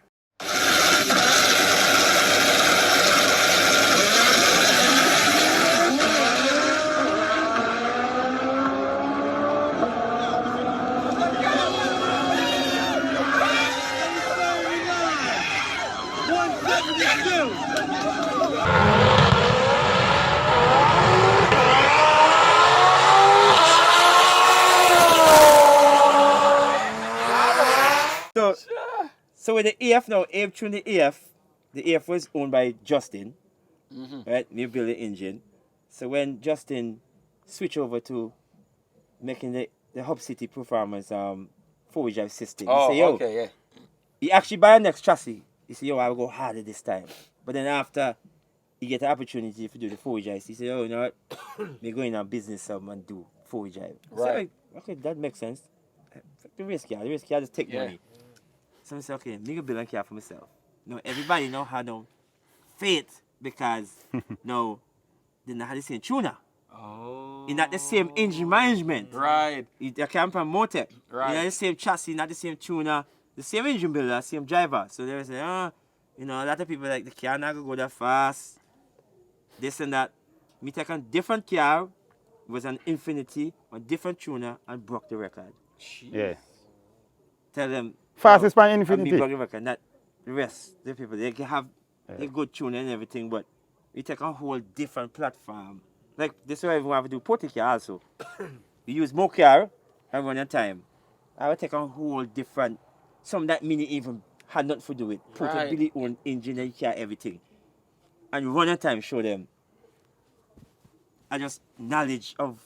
So with the EF now, Abe tuned the EF was owned by Justin, right? We built the engine. So when Justin switched over to making the Hub City Performance four-wheel drive system, he said, okay, he actually buy a next chassis. He said, I will go harder this time. But then after he get the opportunity to do the four-wheel drive, he said, you know what? Me go in a business and do four-wheel drive. Right. So, okay, that makes sense. The race car just take money. So I said, okay, me go build a car for myself. Now everybody know how no faith because no, they not have the same tuner. Oh. In not the same engine management. Right. They come from Motec. Right. Not the same chassis, not the same tuner, the same engine builder, same driver. So they say, a lot of people like the car not go that fast. This and that. Me take a different car, was an Infinity, a different tuner, and broke the record. Yeah. Tell them. Fastest by Infinity. And me broke the record. Not the rest. The people, they can have a good tuner and everything, but we take a whole different platform. Like, this is why we have to do porty car also. We use more car and run a time. I will take a whole different, some that mini even had nothing to do with. Portability own engine and car, everything. And run a time, show them. And just knowledge of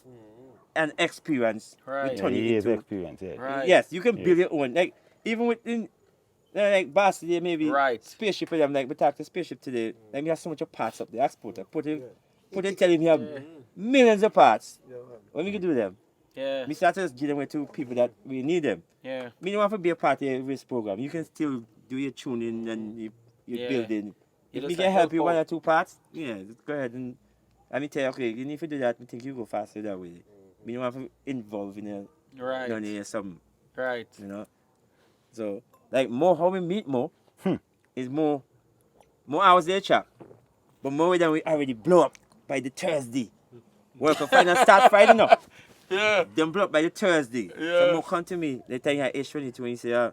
and experience. Right. We turn it Years into. experience, yeah. Right. Yes, you can build your own. Like, even within, like, Boston, they maybe spaceship for them. Like, we talk to spaceship today. Like, we have so much of parts up the exporter. Put it, tell him you have millions of parts. When we can do them? Yeah. We start to just give them to people that we need them. Yeah. We don't have to be a part of a race program. You can still do your tuning and your building. If we can help you one or two parts, just go ahead and let me tell you, okay, you need to do that. I think you go faster that way. We don't have to involve in something. Right. You know? So, like, more how we meet more is more hours there, chap. But more than we already blow up by the Thursday. Work on final start Friday now. Yeah. Then blow up by the Thursday. Yeah. So more come to me. They tell you at age 22 and you say,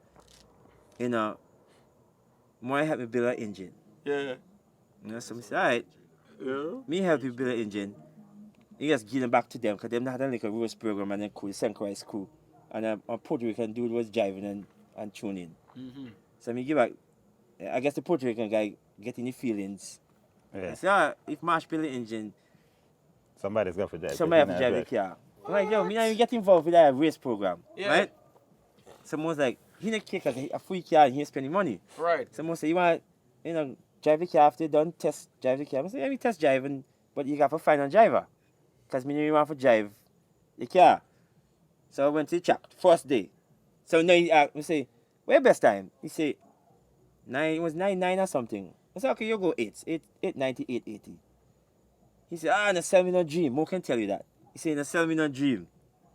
more help me build an engine. Yeah. So I say, alright. Yeah. Me help you build an engine. You just give them back to them because them not had like a race program and then crew, synchronized crew. And on Puerto Rican dude was driving and tuning. So me give back. I guess the Puerto Rican guy getting the feelings. Yeah. I say, if Marsh build an engine, somebody's got to drive. somebody have to drive the car. I'm like, yo, me not even get involved with that race program. Yeah. Right? Someone's like, he not care because a free car and he ain't spending money. Right. Someone say, you want, drive the car after you done test drive the car. I say, yeah, me test driving, but you got to find a driver. Because me you want to drive the car. So I went to the track, first day. So now he asked me, say, where best time? He say, it was 9 or something. I said, okay, you go 890, 880. He said, no, sell me no dream. Mo can tell you that. He said, no, sell me no dream.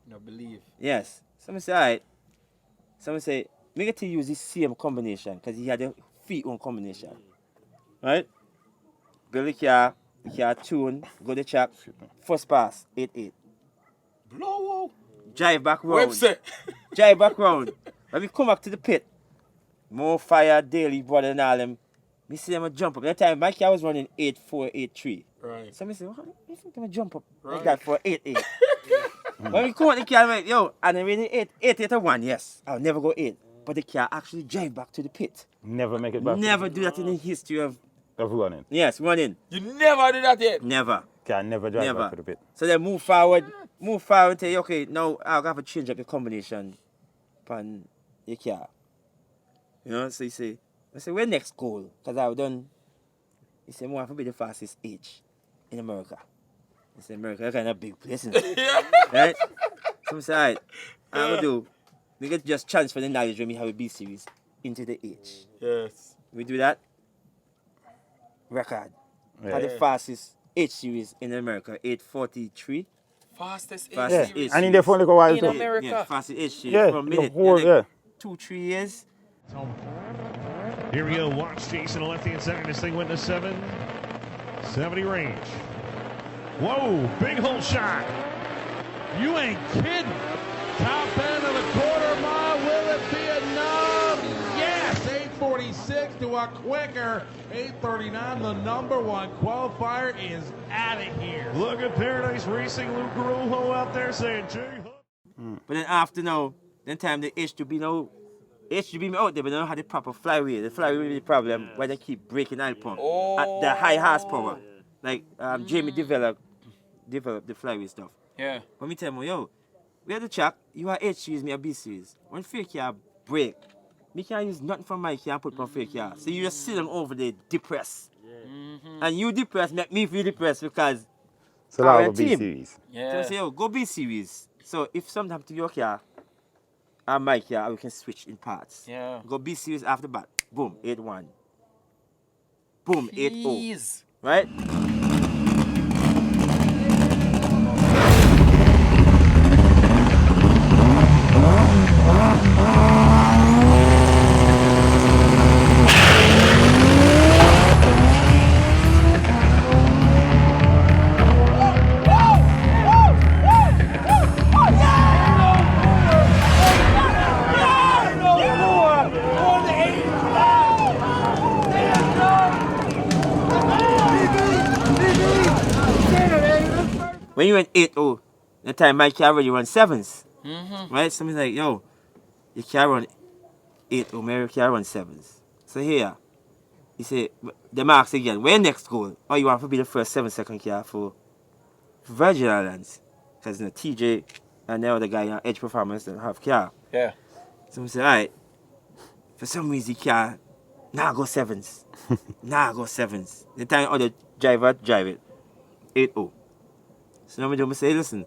No believe. Yes. Someone say, alright. Someone say, we get to use this same combination because he had a fee own combination. Right? Build the car tune, go to track, first pass, 8-8. Blow. Drive back round. Website. Drive back round. When we come back to the pit, more fire, daily, brother and all them. Me see them a jump up. That time my car was running 8-4, 8-3. Right. So I say, what you think I'm jump up like Right. that for 8-8? When we come out the car, I'm like, yo, and I'm reading 8-8-1, yes. I'll never go 8. But the car actually drive back to the pit. Never make it back. Never do that in the history of running. yes, running. You never did that yet. Never. Can never drive Never. back to the pit. So then move forward and say, okay, now I'll have to change up the combination on the car. You know, so you say, I say, where next goal? Because I've done, you say, I want to be the fastest age in America. I say, America, that's kind of a big place, isn't it? Right? So I say, all right, I'm going to do, we get just transfer the knowledge when we have a B series into the H. Yes. We do that. Record. Yeah. The fastest H series in America, 8:43. Fastest H Fastest series. H And in there for only go while in too. America. Yeah, fastest H series Yeah, for a the minute. whole, like yeah. 2-3 years. Here we go. Watch Jason on the left-hand side. This thing went to 770 range. Whoa, big hole shot. You ain't kidding. Top end of the quarter mile. Will it be enough? Yes. 8:46 to a quicker 8:39. The number one qualifier is out of here. Look at Paradise Racing. Luke Garulho out there saying, But then after now, then time the HGB now, HGB out there, but they don't have the proper flywheel. The flywheel is the problem why they keep breaking oil pump at the high horsepower. Like Jamie developed the flywheel stuff. Yeah. When me tell him, yo, we have the track, you are H series, me a B series. When fake car break, me can't use nothing from my car and put on fake car. So you just sit them over there depressed. And you depressed make me feel depressed because So our now go B team. series. So I say, yo, go B series. So if something happens to your car and my car, we can switch in parts. Yeah. Go B series after that. Boom, 8-1. Boom, 8-0. Jeez. Right? When you went 8-0, that time my car already run 7s. Right? Somebody's like, yo, your car run 8-0, my car run 7s. So here, he say, the marks again, where next goal? Oh, you want to be the first 7-second car for Virgin Islands. Because TJ and the other guy on Edge Performance don't have car. Yeah. So I say, alright, for some reason car, now go 7s. Now go 7s. The time other driver drive it, 8-0. So now I say, listen,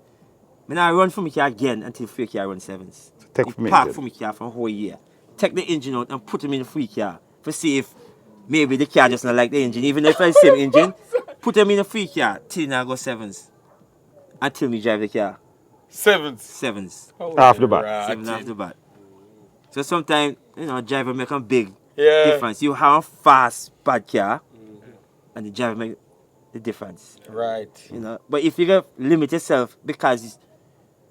I run for my car again until free car run 7s. Take for me park again. for my car for a whole year. Take the engine out and put him in the free car to see if maybe the car just not like the engine. Even if it's the same engine, put him in the free car till now go 7s. Until me drive the car. 7s. 7s. Off the bat. 7 off the bat. So sometimes, driver make a big Yeah. difference. You have a fast, bad car, and the driver make the difference. Right. But if you limit yourself because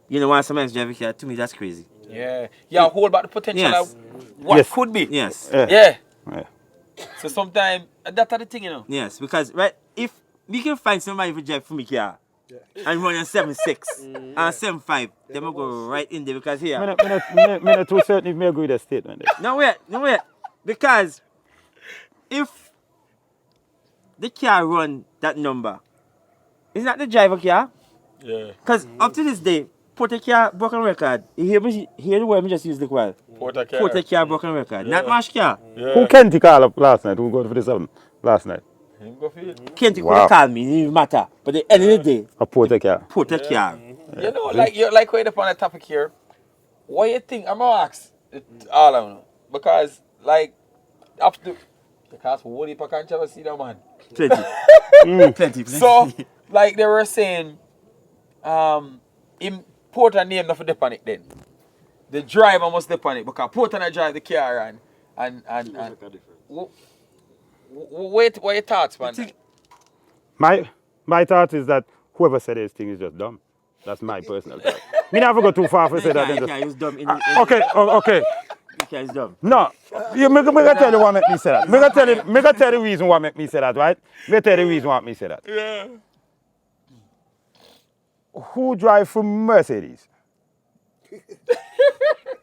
you don't want someone else drive a car, to me that's crazy. Yeah. Yeah, hold back the potential Yes. of what Yes. could be. Yes. Yeah. Yeah. So sometimes that's the thing, Yes, because if we can find somebody to drive for me car and run a 7.6 and 7.5, then we'll go right in there because here. Me not too certain if me agree with that statement there. No wait. Because if the car run that number, it's not the driver car. Yeah. Because up to this day, Porter car broken record. You hear the word me just use the word. Porter car. Porter car broken record. Not Marsh car. Yeah. Who Kenty call up last night? Who go for the 7 last night? Him go feel. Can't you Wow. call me, it didn't matter. But at the end of the day, A Porter car. Porter car. You know, like we're upon the topic here. What you think? I'm gonna ask it all of them because after because what if I can't ever see that man? Plenty. So they were saying, in Porter name not for dip on it then. The driver must dip on it because Porter not drive the car And what your thoughts, man? My thought is that whoever said this thing is just dumb. That's my personal thought. Me never go too far for say that. Yeah, he was dumb. Okay. Yeah, he's dumb. No, me gonna tell you what make me say that. Me gonna tell you the reason why make me say that, right? Me tell you the reason why make me say that. Yeah. Who drive for Mercedes?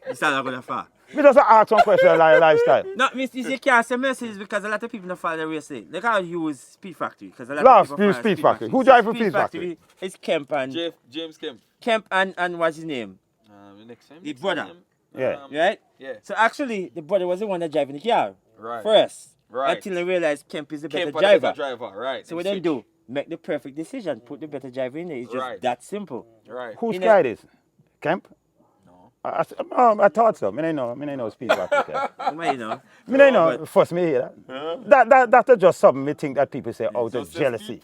It's not going far. Me just ask some question like lifestyle. No, you can't say Mercedes because a lot of people don't follow the race. They can't use Speed Factory because a lot of people follow Speed Factory. Who drive for Speed Factory? It's Kemp and James Kemp. Kemp and what's his name? The brother. Yeah. Right? Yeah. So actually, the brother was the one that driving the car. Right. First. Right. Until they realized Kemp is the better Kemp driver. the better driver, right. So what they do? Make the perfect decision. Put the better driver in there. It's just that simple. Right. Whose car is? Kemp? I thought so. Me know Speed Factory. You know. Me know. First me hear that. That's just something me think that people say out of jealousy.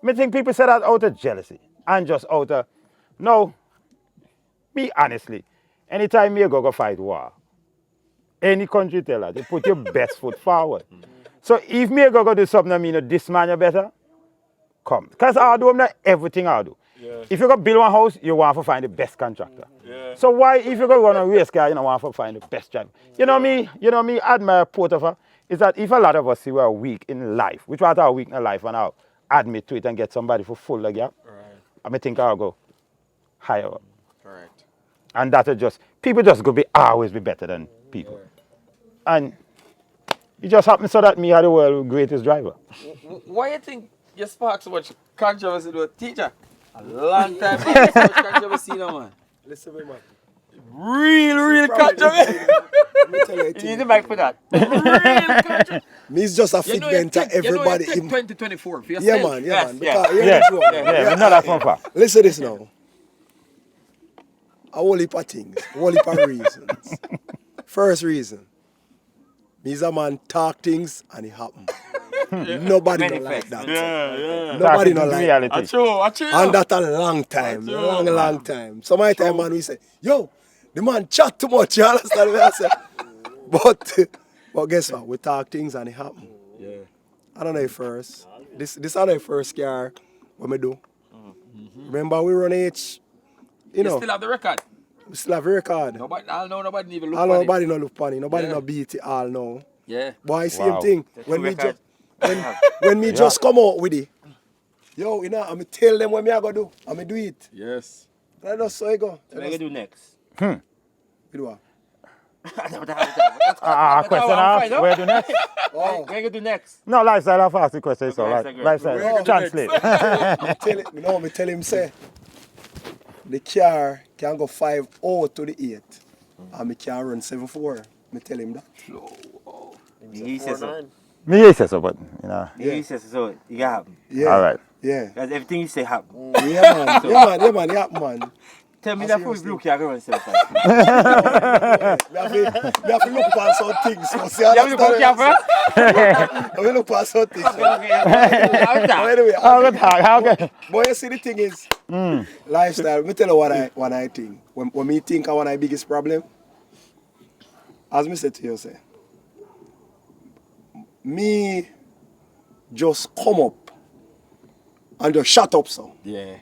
Me think people say that out of jealousy and just out of no. Me honestly, anytime me go fight war, any country tell her, they put your best foot forward. So if me go do something, I mean this man you better come. Because I do not everything I do. Yeah. If you go build one house, you want to find the best contractor. Yeah. So why, if you go run a race car, you don't want to find the best driver? You know me admire part of her is that if a lot of us see we're weak in life, which was our weak in life, and I'll admit to it and get somebody for full the gap, I think I'll go higher up. Right. And that'll just, people just go always be better than people. Yeah. And it just happened so that me are the world's greatest driver. Why do you think you spark so much controversy with a teacher? A long time ago, so much controversy, man. Listen to me, man. Real controversy. You need the mic for that. Real controversy. Me's just a figment to everybody. You know 2024 for yourself. Yeah, man. Yeah, not that fun far. Listen to this now. A whole heap of things, a whole heap of reasons. First reason, me's a man talk things and it happen. Nobody don't like that. Nobody don't like that. And that a long time, long time. So my time, man, we say, yo, the man chat too much, you understand what I say? But guess what? We talk things and it happen. Yeah. I don't know first. This is the first car what we do. Remember we run H. You know. Still have the record. We still have the record. Nobody even look funny. Nobody no look funny. Nobody no beat it all now. Yeah. But I same thing. When me just come out with it, yo, you know, I'm tell them what me I go do. I'm do it. Yes. That's just so I go. What are you do next? You do what? Question asked, where do next? What are you do next? No, lifestyle, I've asked the question, so lifestyle. Translate. Me tell him, say, the car can go 5-0 to the 8. And me can run 7-4. Me tell him that. He says so. Me say so, but, you know. He says so, it can happen. Yeah. All right. Yeah. Because everything you say happen. Yeah, man. Tell me that food blue car go run 7-5. We have to look for some things. So you have to look for first? We look for some things. Okay. Anyway, but you see the thing is, lifestyle. Let me tell you what I think. When me think of one of my biggest problem, as me said to you, say, me just come up and just shut up so. Yeah.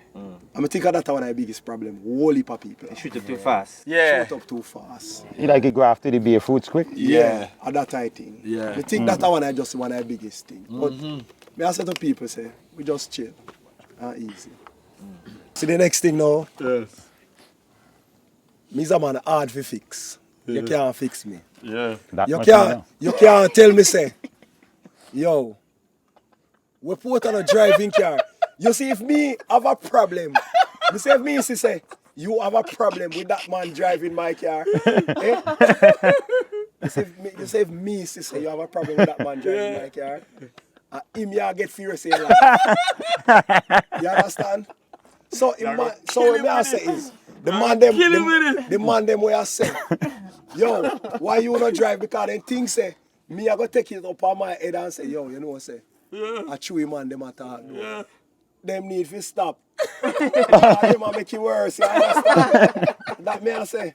I think that's one of the biggest problem. Whole heap of people. Shoot up too fast. Yeah. Shoot up too fast. You like it go after the beer foods quick? Yeah. At that I think. Yeah. I think that's one of the biggest thing. But me I say to people say, we just chill. Easy. See the next thing now? Yes. Me's a man hard to fix. You can't fix me. Yeah. You can't tell me say, yo, we put on a driving car. You see, if me have a problem, you see, if me say, you have a problem with that man driving my car. You say, if me say, you have a problem with that man driving my car, him get furious in life. You understand? So what me I say is, the man them where I say, yo, why you wanna drive? Because them things say, me I go take it up on my head and say, yo, you know what I say? A chewy man them attack. Yeah. Them need to stop. Them make it worse, you understand? That me I say.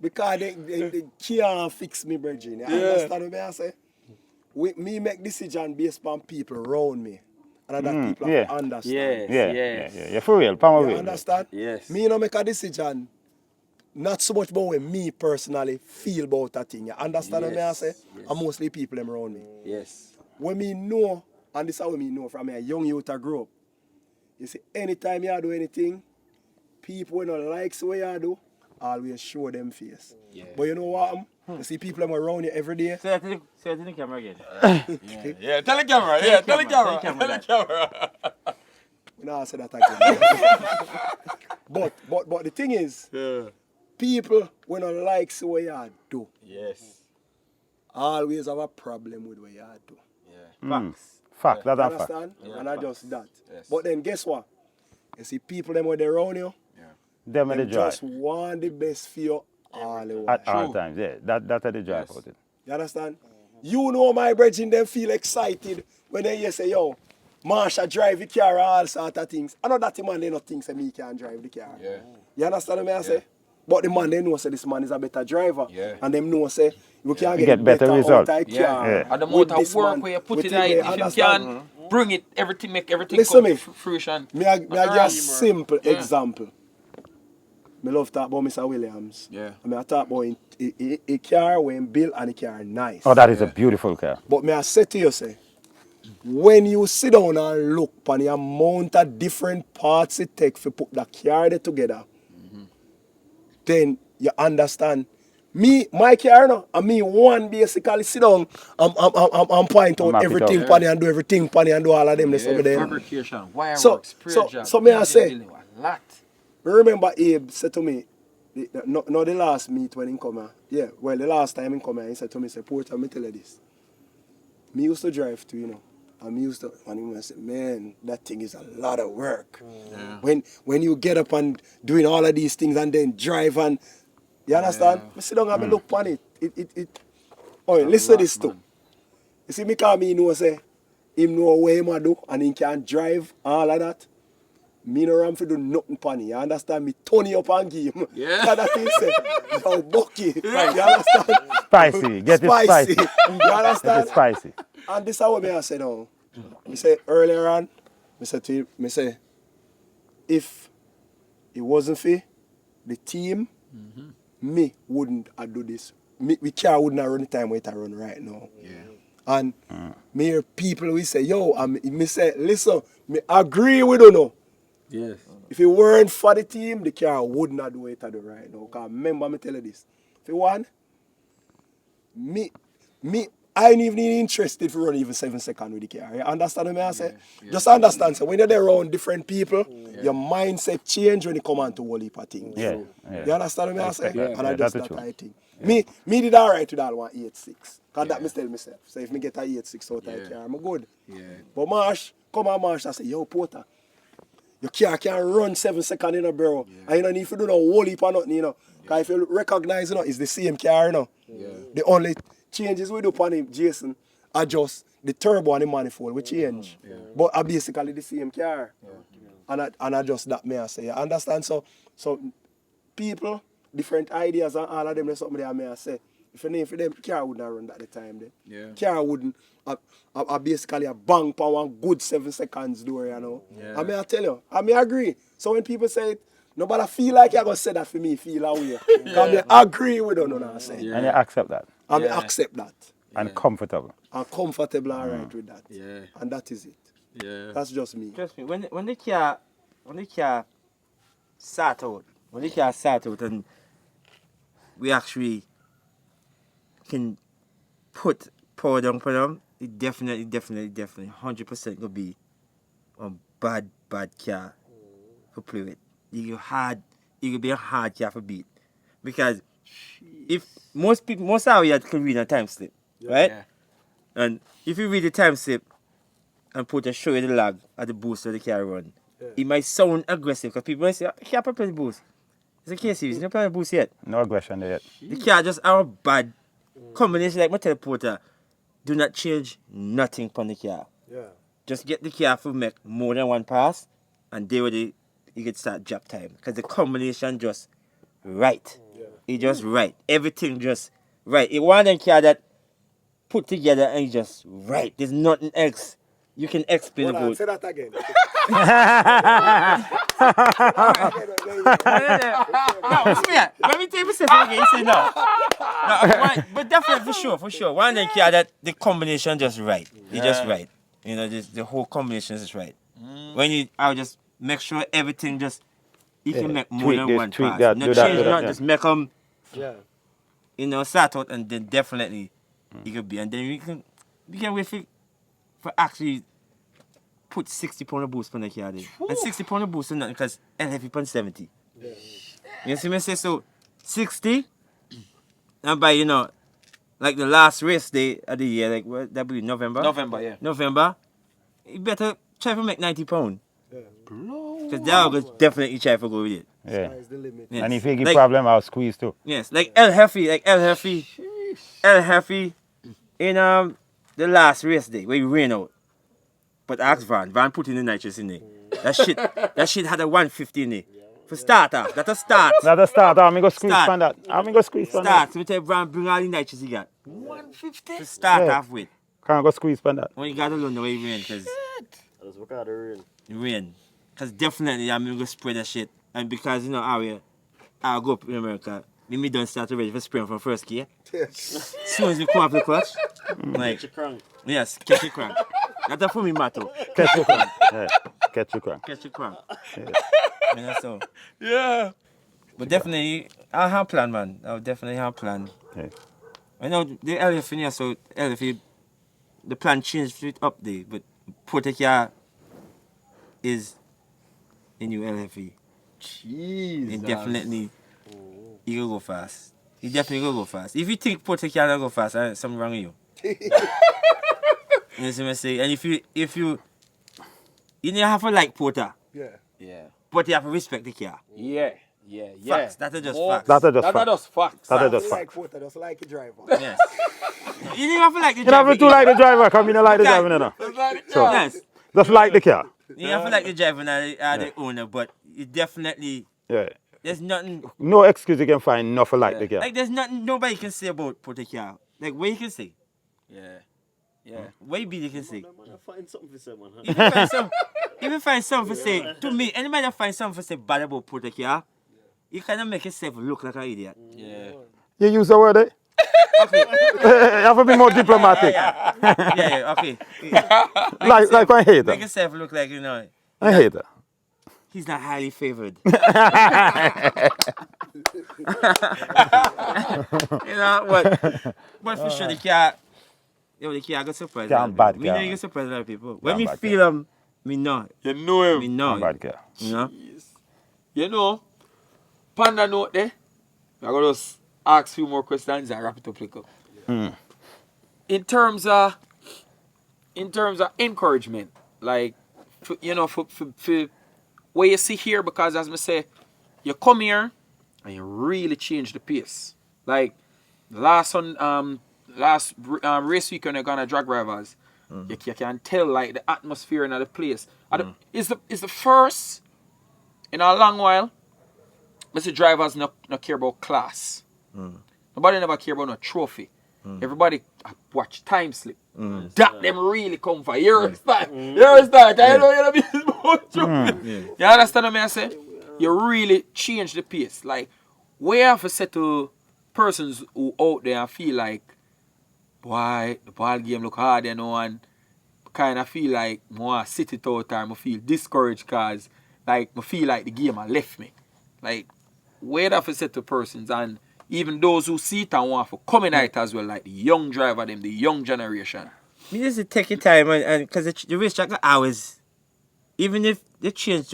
because they can't fix me, brethren. You understand what I say? Me make decision based on people around me. And that people have to understand. Yeah, for real, power real. Understand? Yes. Me make a decision not so much about what me personally feel about that thing. You understand what I say? Yes. And mostly people them around me. Yes. When me know, and this is how me know from a young youth I grew up. You see, anytime you do anything, people when don't like what you do, always show them face. Yeah. But you know what? You see people them around you every day. Say it in the camera again. Yeah, tell the camera. Yeah, tell the camera. Tell the camera. No, I say that again. but the thing is, people when don't like what you do, always have a problem with what you do. Fact, that's a fact. Understand? And not just that. Yes. But then guess what? You see people them when they're around you, them the just want the best for you all the way. At all times, that's the drive out it. You understand? You know my brethren them feel excited when they hear say, yo, Marsha drive the car and all sort of things. I know that the man they not think say me can drive the car. Yeah. You understand what I say? But the man they know say this man is a better driver. Yeah. And them know say you can get better result. Car and the amount of work where you put it in, if you can bring it, make everything listen come to fruition. Me I give a simple example. Me love talk about Mr. Williams. Yeah. I mean I talk about a car when built and a car nice. Oh, that is a beautiful car. But me I say to you say, when you sit down and look on the amount of different parts it takes to put the car there together, then you understand. My car no, and me one basically sit down and point out everything pan and do everything pan and do all of them. Fabrication, wireworks, so me I say, remember Abe said to me, no the last meet when he come here. Well the last time he come here, he said to me, say, Porter, me tell you this. Me used to drive too, you know. And he said, man, that thing is a lot of work. When you get up and doing all of these things and then drive and you understand? I sit down and I look on it. Listen to this too. You see me call me know say him know what he do and he can drive all of that. Me no ram for do nothing funny. You understand? Me turn you up and give him. Yeah. That thing say, yo, Bucky. You understand? Spicy. Get it spicy. You understand? It's spicy. And this is what I say now. I say earlier on, I said to him, if it wasn't for the team, me wouldn't have do this. We car wouldn't have run the time where I run right now. Yeah. And me hear people we say, yo, me say, listen, me agree with you now. Yes. If it weren't for the team, the car would not do what I do right now. Because remember me tell you this. If you want, I ain't even interested for running even 7 seconds with the car. You understand what I say? Yeah. Just understand, so when you're there around different people, your mindset change when you come on to whole heap of things. Yeah. You understand what I say? Yeah. And I just that I think. Yeah. Me did alright with that 186. Because that me tell myself. So if me get a 86 out of the car, I'm good. Yeah. But Marsh, come on Marsh, I say, yo Porter, your car can run 7 seconds in a barrel. And you don't need to do no whole heap or nothing, you know. Because if you recognize, you know, it's the same car, you know. Yeah. The only changes we do upon him, Jason, are just the turbo and the manifold, we change. Yeah. But are basically the same car. Yeah. And I just that me I say. You understand? So people, different ideas and all of them, there's something there may I say. If you name for them, car wouldn't have run at the time then. Yeah. Car wouldn't basically a bang for one good 7 seconds door, you know. Yeah. I may I tell you, I may agree. So when people say it, nobody feel like you're going to say that for me, feel away. Because I agree with them, I say. Yeah. And you accept that. I accept that. And comfortable. I'm comfortable all right with that. Yeah. And that is it. Yeah. That's just me. Trust me, when the car start out, and we actually can put power down for them, it definitely 100% gonna be a bad car to play with. You could be a hard car for beat. Because if most of you can read a time slip, right? Yeah. And if you read the time slip and show you the lag at the boost of the car run, it might sound aggressive because people might say, I can't prepare the boost. It's a K-series, you don't play the boost yet. No aggression there yet. The car just have a bad combination like my teleporter. Do not change nothing on the car. Yeah. Just get the car to make more than one pass and there where you can start drop time. Because the combination just right. Yeah. It just right. Everything just right. It one of them car that put together and it's just right. There's nothing else you can explain about. Say that again. No, it's me. Let me tell you myself again. You say no. But definitely for sure. One of them car that the combination just right. It's just right. You know, the whole combination is right. When I'll just make sure everything just you can make more than one pass. That, no change, not just make them. You know, start out and then definitely you could be, and then we can wait for actually put 60 pound of boost on the car there. And 60 pound of boost is nothing because LFE put 70. You see me say so 60 and by like the last race day of the year, like what that be November, you better try to make 90 pound. Because that will definitely try to go with it. Yeah. Yes. And if you get problem, I'll squeeze too. Yes, like El Hefe in the last race day where you ran out. But ask Van put in the nitrous in there. That shit had a 150 in it. For start off, that's a start. That's a start. I'm going to squeeze on that. I'm going to squeeze on that. Start. So we tell Van bring all the nitrous you got. 150? To start off with. Can't go squeeze on that. When you got to learn the way you rain, because let's work out the rain. Rain. Because definitely I'm going to spray that shit. And because, I'll go up in America. Me don't start already for spraying from first gear. As soon as you come off the clutch, like, catch your crank. Yes, catch your crank. That's for me, Mato. Catch your crank. Yeah. Catch your crank. Catch your crank. Yeah. So. Yeah. But definitely, I'll have a plan, man. I'll definitely have a plan. Yeah. I know the LF in here, so LF, the plan changed it up there, but Portekia is the new LFE. Jeez. And definitely, he will go fast. He definitely will go fast. If you think Portekia will go fast, something wrong with you. You see what I say? And if you don't have to like Porter. Yeah. But you have to respect the car. Yeah. Facts. That are just facts. That are just facts. That are just facts. Like Porter, just like the driver. Yes. You don't have to like the driver. You don't have to like the driver, come in and like the driver now. So, yes. Just like the car. You don't have to like the driver and the owner, but you definitely. Yeah. There's nothing. No excuse you can find not for like the car. Like there's nothing nobody can say about Portekia. Like what you can say. Yeah. What you can say. Find something for someone. Huh? If you find something for say to me, anybody that find something for say bad about Portekia, you kind of make yourself look like an idiot. Yeah. You use the word, eh? Okay. You have to be more diplomatic. Yeah, okay. Like I hate Make that. yourself look like, I hate that. He's not highly favored. But for sure, the car got surprised. Can't bad We know car. you get surprised a lot of people. When we feel him, we know. You know him. We know. Bad car. On that note there, I'm going to just ask a few more questions and wrap it up. In terms of encouragement, like, for what you see here, because as I say, you come here and you really change the pace. Like, last race weekend you're gonna drag rivals, you can tell like the atmosphere in the place. It's the first in a long while. But the drivers not care about class. Nobody never care about no trophy. Everybody watch time slip. That them really come for. You understand? You understand? I know you're not about trophy. You understand what I say? You really change the pace. Like, we have to say to persons who out there feel like, boy, the ball game look hard, and kind of feel like I sit it out or I feel discouraged because like I feel like the game left me. Like, where have to say to persons, and even those who see it and want to come in it as well, like the young driver, the young generation. You just take your time and because the racetrack are hours. Even if they change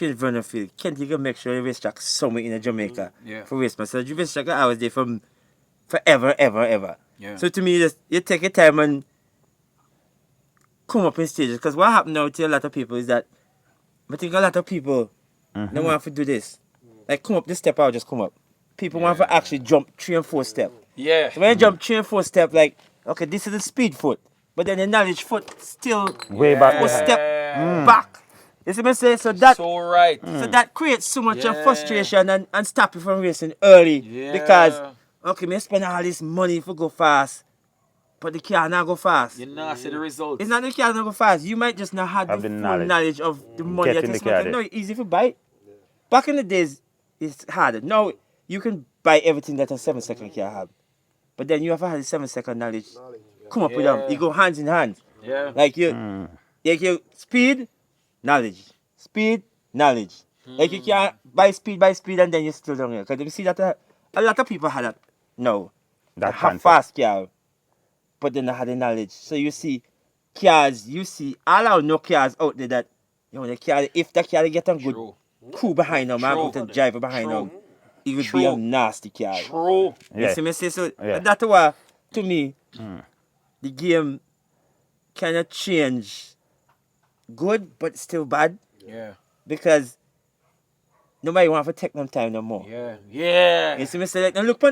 running field, can't you make sure the racetrack somewhere in Jamaica for race? So the racetrack are hours there from forever, ever. Yeah. So to me, you take your time and come up in stages. Because what happened now to a lot of people is that I think a lot of people don't want to do this. Like, come up this step out, just come up. People want to actually jump 3 and 4 steps. Yeah. So when you jump 3 and 4 steps, like, okay, this is the speed foot. But then the knowledge foot still way back. will step back. You see me say? So that So right. so that creates so much of Yeah. frustration and stop you from racing early. Yeah. Because okay, me spend all this money for go fast, but the car not go fast. You not see the results. It's not the car not go fast. You might just not have the full knowledge of the money Get that in you the car spend. there. No, it's easy to buy. Back in the days, it's harder. Now you can buy everything that a 7-second car have, but then you have to have the 7-second knowledge. Come up with them. You go hands in hand. Yeah. Like you speed, knowledge. Speed, knowledge. Like you can't buy speed, and then you still don't know. Because you see that a lot of people had that. No. That have concept. fast car, but then they had the knowledge. So you see cars, all our no cars out there that, you know, the car, if the car get a good crew behind them, and good driver behind them, it would be a nasty car. True. You see me say? So that's why, to me, the game kind of change good, but still bad. Yeah. Because nobody want to take them time no more. Yeah. Yeah. You see me say? Like, look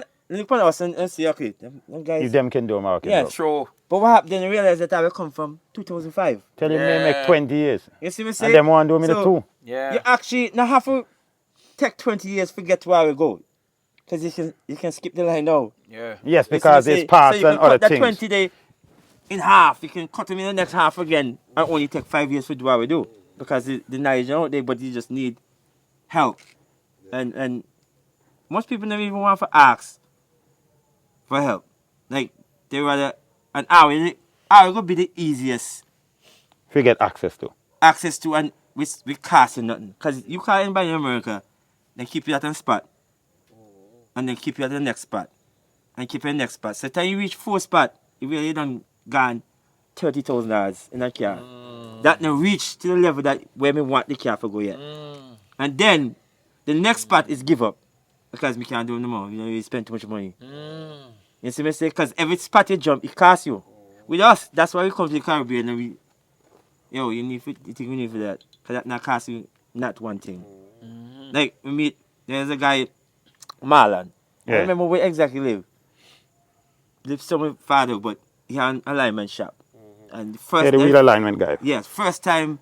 on us and see, okay, them guys. If them can do them, Yeah, true. But what happened then? I realized that I will come from 2005. Tell him they make 20 years. You see me say? And them want to do me the So, two. Yeah. You actually not have to take 20 years to get to where we go. Because you can skip the line now. Yeah. Yes, because there's parts so and other cut things. that 20 day in half. You can cut them in the next half again and only take 5 years to do what we do. Because the knowledge is out there, but you just need help. And most people never even want to ask for help. Like, they rather, an hour will be the easiest If you get access to. and we costing nothing. Because you call anybody in America, they keep you at one spot. And then keep you at the next spot. And keep you at the next spot. So time you reach 4 spot, you really done gone $30,000 in a car. That not reach to the level that where me want the car to go yet. And then the next spot is give up. Because we can't do it no more. You know, you spend too much money. You see me say? Because every spot you jump, it costs you. With us, that's why we come to the Caribbean and you think we need for that. Because that not cost you not one thing. Like, we meet, there's a guy, Marlon. I remember where exactly he live. Live somewhere farther, but he had an alignment shop. And the first the wheel alignment guy. Yes, first time,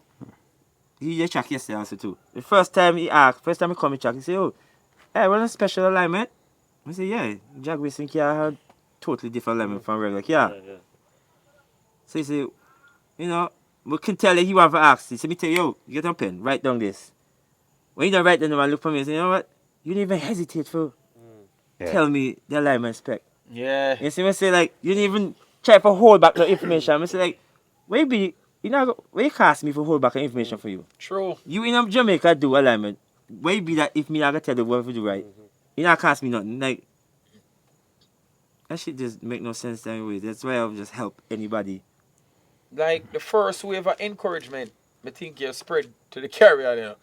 he did check yesterday also too. The first time he come to check, he said, oh, hey, what a special alignment? I said, yeah, Jag Racing car had totally different alignment from regular car. So he said, you know, we can tell that he want to ask. He said, me tell you, yo, get a pen, write down this. When you don't write down, the man look for me and say, you know what? You didn't even hesitate for tell me the alignment spec. Yeah. You see me say, like, you didn't even try to hold back the information. I say, like, maybe, you know, where you cost me for hold back the information for you? True. You in Jamaica do alignment. Why be that if me I gotta tell you what to do right? You not cost me nothing. Like, that shit just make no sense anyway. That's why I'll just help anybody. Like the first wave of encouragement, I think you spread to the carrier, you know.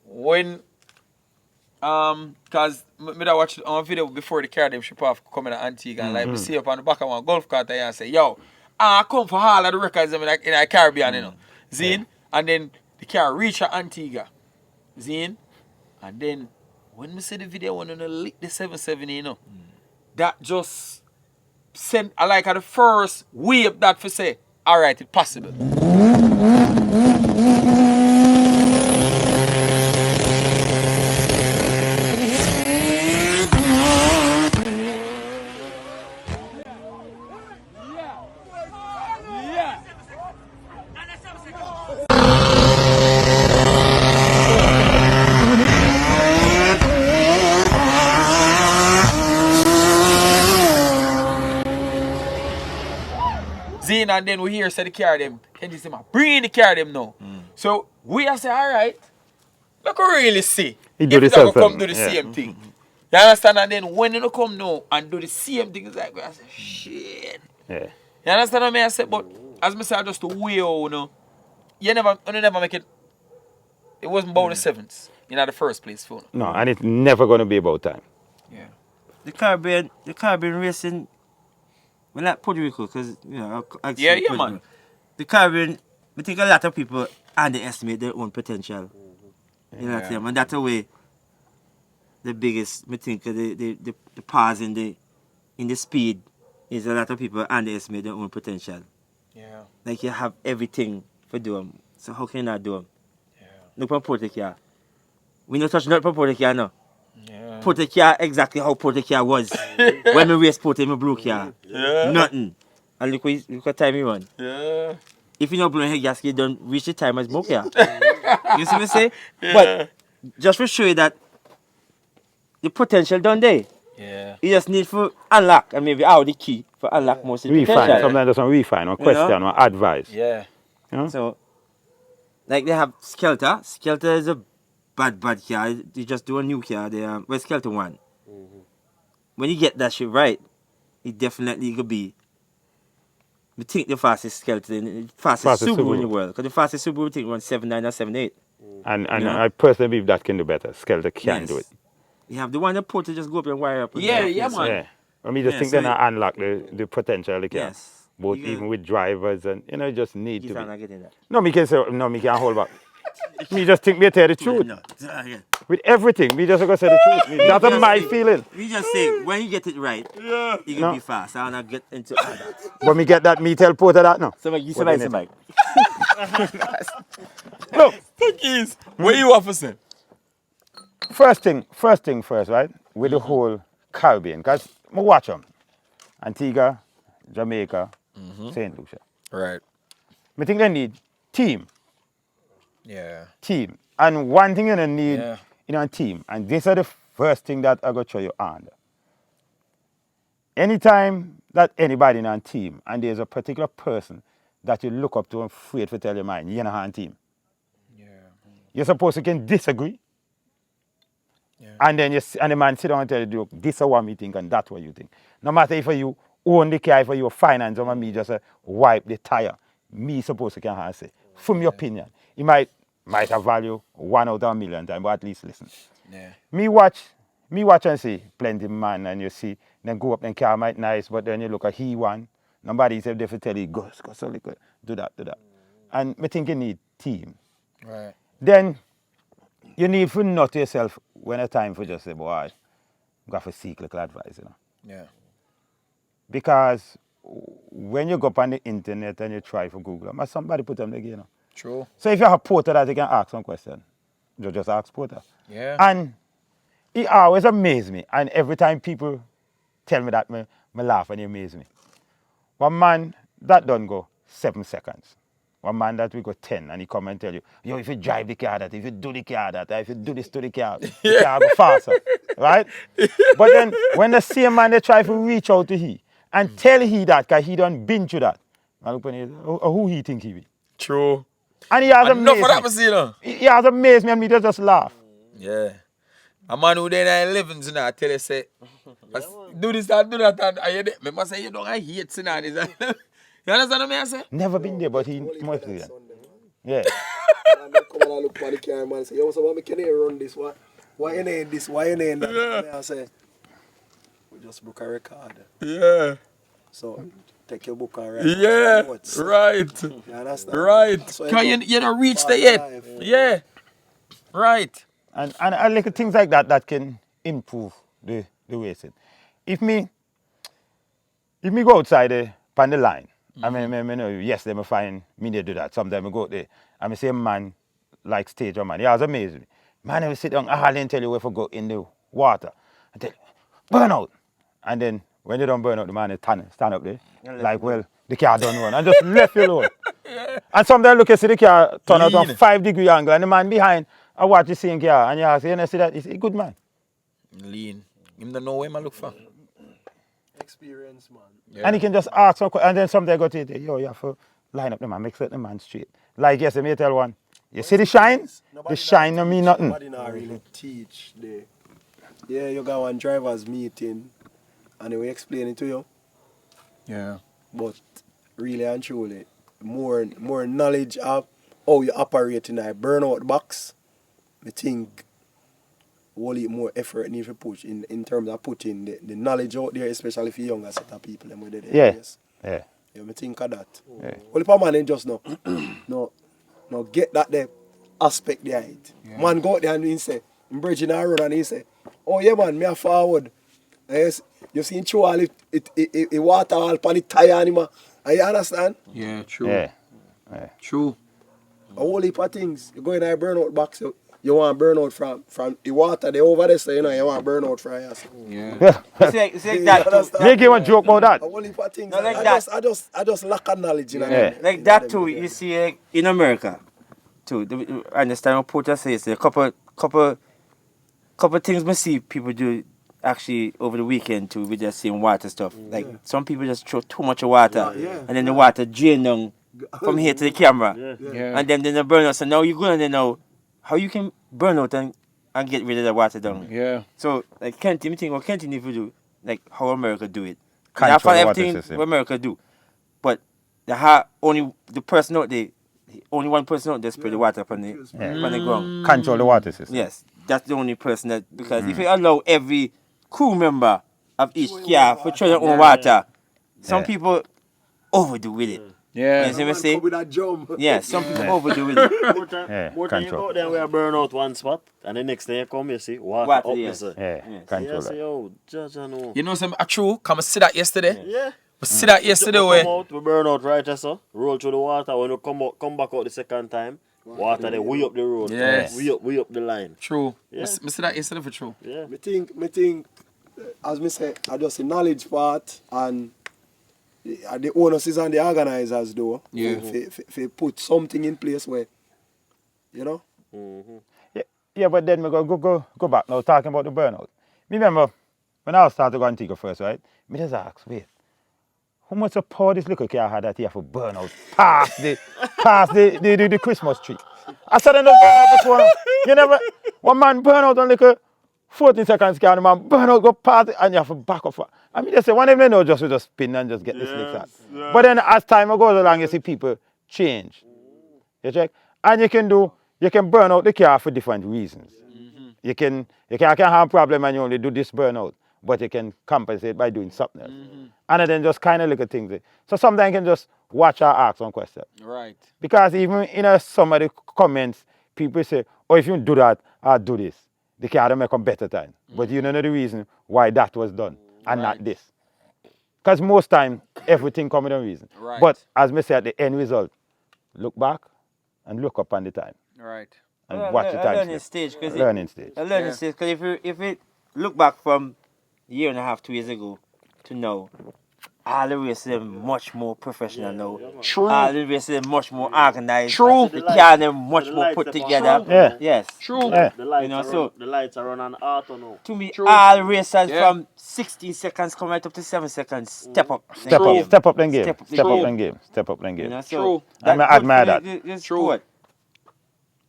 When cause me that watch on video before the car them ship off coming to Antigua and like we see up on the back of one golf cart and say, yo, I come for all of the records in the Caribbean, you know. Zine? And then the car reach Antigua. Zine? And then when we see the video when they lick the 770, you know, that just sent I like the first wave that for say, alright, it's possible. Zine and then we hear say the car them. Kenji say, man, bring in the car them now. So we are say, alright, look really see. He do if the they same come do thing, the yeah. same thing. You understand? And then when you come now and do the same thing, it's like, I say, shit. Yeah. You understand what I say? But as I say, just the way, you know, you never make it. It wasn't about the seventh in the first place, for No, and it's never going to be about time. Yeah. The Caribbean racing, well, not Puerto Rico, because, you know, Yeah, Puerto man. Rico. The Caribbean, I think a lot of people underestimate their own potential. You know what I'm saying? And that's the way the biggest, I think, the pause in the speed is a lot of people underestimate their own potential. Yeah. Like you have everything for do them. So how can you not do them? look on Porticare. We don't touch nothing on Porticare now. Porticare exactly how Porticare was when we race Port in my blue car. Yeah. Nothing. And look what time we run. Yeah. If you don't blow head gasket, you don't reach the time as smoke car. You see what I say? But just to show you that the potential done there. Yeah. You just need to unlock and maybe out the key for unlock most of the Refine. potential. Sometimes there's some refine or question or advice. Yeah. You know? So, like they have Skelter. Skelter is a bad car. They just do a new car. Well, Skelter 1. When you get that shit right, it definitely could be. I think the fastest Skelter, the fastest Subaru in the world. Because the fastest Subaru, I think, runs 7.9 or 7.8. And I personally believe that can do better. Skelter can do it. You have the one that Porter just go up and wire up. Man. Yeah. I mean, just think so then I unlock the potential of the car. Yes. Both even with drivers and, just need to be. Not getting that. No, me can say, no, me can't hold back. Me just think me tell the truth. No. With everything, we just gonna say the truth. That's my feeling. We just say, when you get it right, you can be fast. I'll not get into all that. When me get that, me tell Porter that now. So, you say Mike. Look. Cookies. Where you officer? First thing first, right? With the whole Caribbean, because I watch them. Antigua, Jamaica, St. Lucia. Right. I think they need team. Yeah. Team. And one thing they need, a team. And this is the first thing that I go show you on. Anytime that anybody in a team and there's a particular person that you look up to and afraid to tell your mind, you're not on team. Yeah. You're supposed to can disagree. Yeah. And then and the man sit down and tell you, this is what me think and that's what you think. No matter if you own the car, if you finance, or me just wipe the tire, me supposed to can say, from your opinion, it might have value 1 out of 1,000,000 times, but at least listen. Yeah. Me watch and see plenty man and you see then go up and car might nice, but then you look at he one, nobody said they tell you go so liquid, do that. And me think you need team. Right. Then you need to know to yourself when it's time for just say, boy, I got to seek little advice, Yeah. Because when you go up on the internet and you try for Google, somebody put them there, True. So if you have a Porter that you can ask some question, you just ask Porter. Yeah. And it always amazes me. And every time people tell me that, me laugh and it amazes me. One man that don't go 7 seconds. One man that we go 10 and he come and tell you, yo, if you drive the car that, if you do the car that, if you do this to the car go faster. Right? But then when the same man they try to reach out to he and tell he that because he done been through that. I look at him, who he think he be? True. And he has amazed me. He has amazed me and me just laugh. Yeah. A man who then 11s now tell you say, do this and do that and I must say you don't hate sin on this. You understand what I say? Never been there, but he must be there. Yeah. And they come and look for the car man and say, yo, so why can you run this? Why you need this? Why you need that? And I say, we just book a record. Yeah. So take your book and write. Yeah. Right. You understand? Right. So Because you don't reach there yet. Yeah. Right. And I like things like that can improve the racing. If me go outside on the line, I mean, yes, they may find me to do that. Sometimes I go out there and I say, man, like stage man, he has amazed me. Man, I will sit down and tell you where to go in the water. I tell you, burn out. And then when you don't burn out, the man is stand up there. Like, well, the car don't run. And just left you alone. And sometimes look, you see the car turn out on 5-degree angle and the man behind, I watch the same car and you say, you see that? He's a good man. Lean. Him don't know where I look for. Experience, man. Yeah. And he can just ask some questions, and then someday go to it, yo, you have to line up the man, make certain the man straight. Like yes, I may tell one, you see the shine? The shine don't mean nothing. Nobody not really teach the. Yeah, you got one driver's meeting and they will explain it to you. Yeah. But really and truly, more knowledge of how you operate in a burnout box, I think wholly more effort need to push in terms of putting the knowledge out there, especially for younger set of people. Them with the yes. Yeah. Yeah, I think of that. Yeah. Only for man ain't just no get that there aspect there. Yeah. Man go out there and he say, in bridging our road and he say, oh yeah man, me a forward. Yes, you see through all it water all pan the tire anymore. You understand? Yeah, true. Yeah. True. A whole heap of things. You go in a burnout box, you want burnout from the water they over there, so you know you want burnout from here. So. Yeah. It's like that too. Make him a joke about that. A whole heap of things. No, like I just lack of knowledge in Yeah. Like that too. You see, like, in America, too. I understand what Porter says. A couple things we see people do actually over the weekend too. We just seeing water stuff. Like some people just throw too much water, and then the water drain down from here to the camera, and then they burn out. So now you're going to know how you can burn out and get rid of the water down. Yeah. So like Kenty, me think what Kenty need to do, like how America do it. Control Not for the water everything system. what America do, but only the person out there. Only one person out there spread the water upon the ground. Control the water system. Yes, that's the only person that, because if you allow every crew member of each car for trying their own water, some people overdo with it. Yeah. You see what I say? With a drum. Yeah, some people overdo with it. More time you go out there, we are burn out one spot, and the next day you come, you see, water Water, up, yes. you see. Yeah, control Say, that. yo, judge, I know. You know something true? Come and see that yesterday. Yeah. We see that yesterday We where come out, we burn out right there, so roll through the water. When you come back out the second time, water they way up the road. Yes. We up the line. true. Yeah. We see that yesterday for true. Yeah. Me think, as me say, I just the knowledge part and the owners and the organizers though. Yeah. If put something in place where, you know. Yeah, but then we go back now talking about the burnout. Me remember when I started to go Antigua first, right? Me just ask, wait, how much of power this little car had that he have to burn out past the Christmas tree? I said enough burn out before. You never one man burn out on like a 14 seconds car, the man burn out go past it and you have to back up. I mean just say one of them know just we just spin and just get the slicks out. Yeah. But then as time goes along you see people change. You check? And you can burn out the car for different reasons. You can have a problem and you only do this burnout, but you can compensate by doing something else. And then just kind of look at things. So sometimes you can just watch or ask one question. Right. Because even in some of the comments, people say, oh, if you do that, I'll do this. The car will make a better time. But you don't know the reason why that was done and not this. Because most time, everything comes with a reason. Right. But as I say at the end result, look back and look up on the time. Right. And watch the time. Learning stage. Learning stage. A learning stage. Because if it look back from a year and a half, 2 years ago to now, all the races are much more professional now. True. All the races are much more organized. True. The car are much more put together. Yeah. Yes. True. Yeah. The lights, You know, are so- run, the lights are run on auto now. To me, all races Yeah. from 16 seconds come right up to 7 seconds. Step up. Step up then game. Step up the game. Step up then You game. know, so True. I that's admire good for that. this True. sport.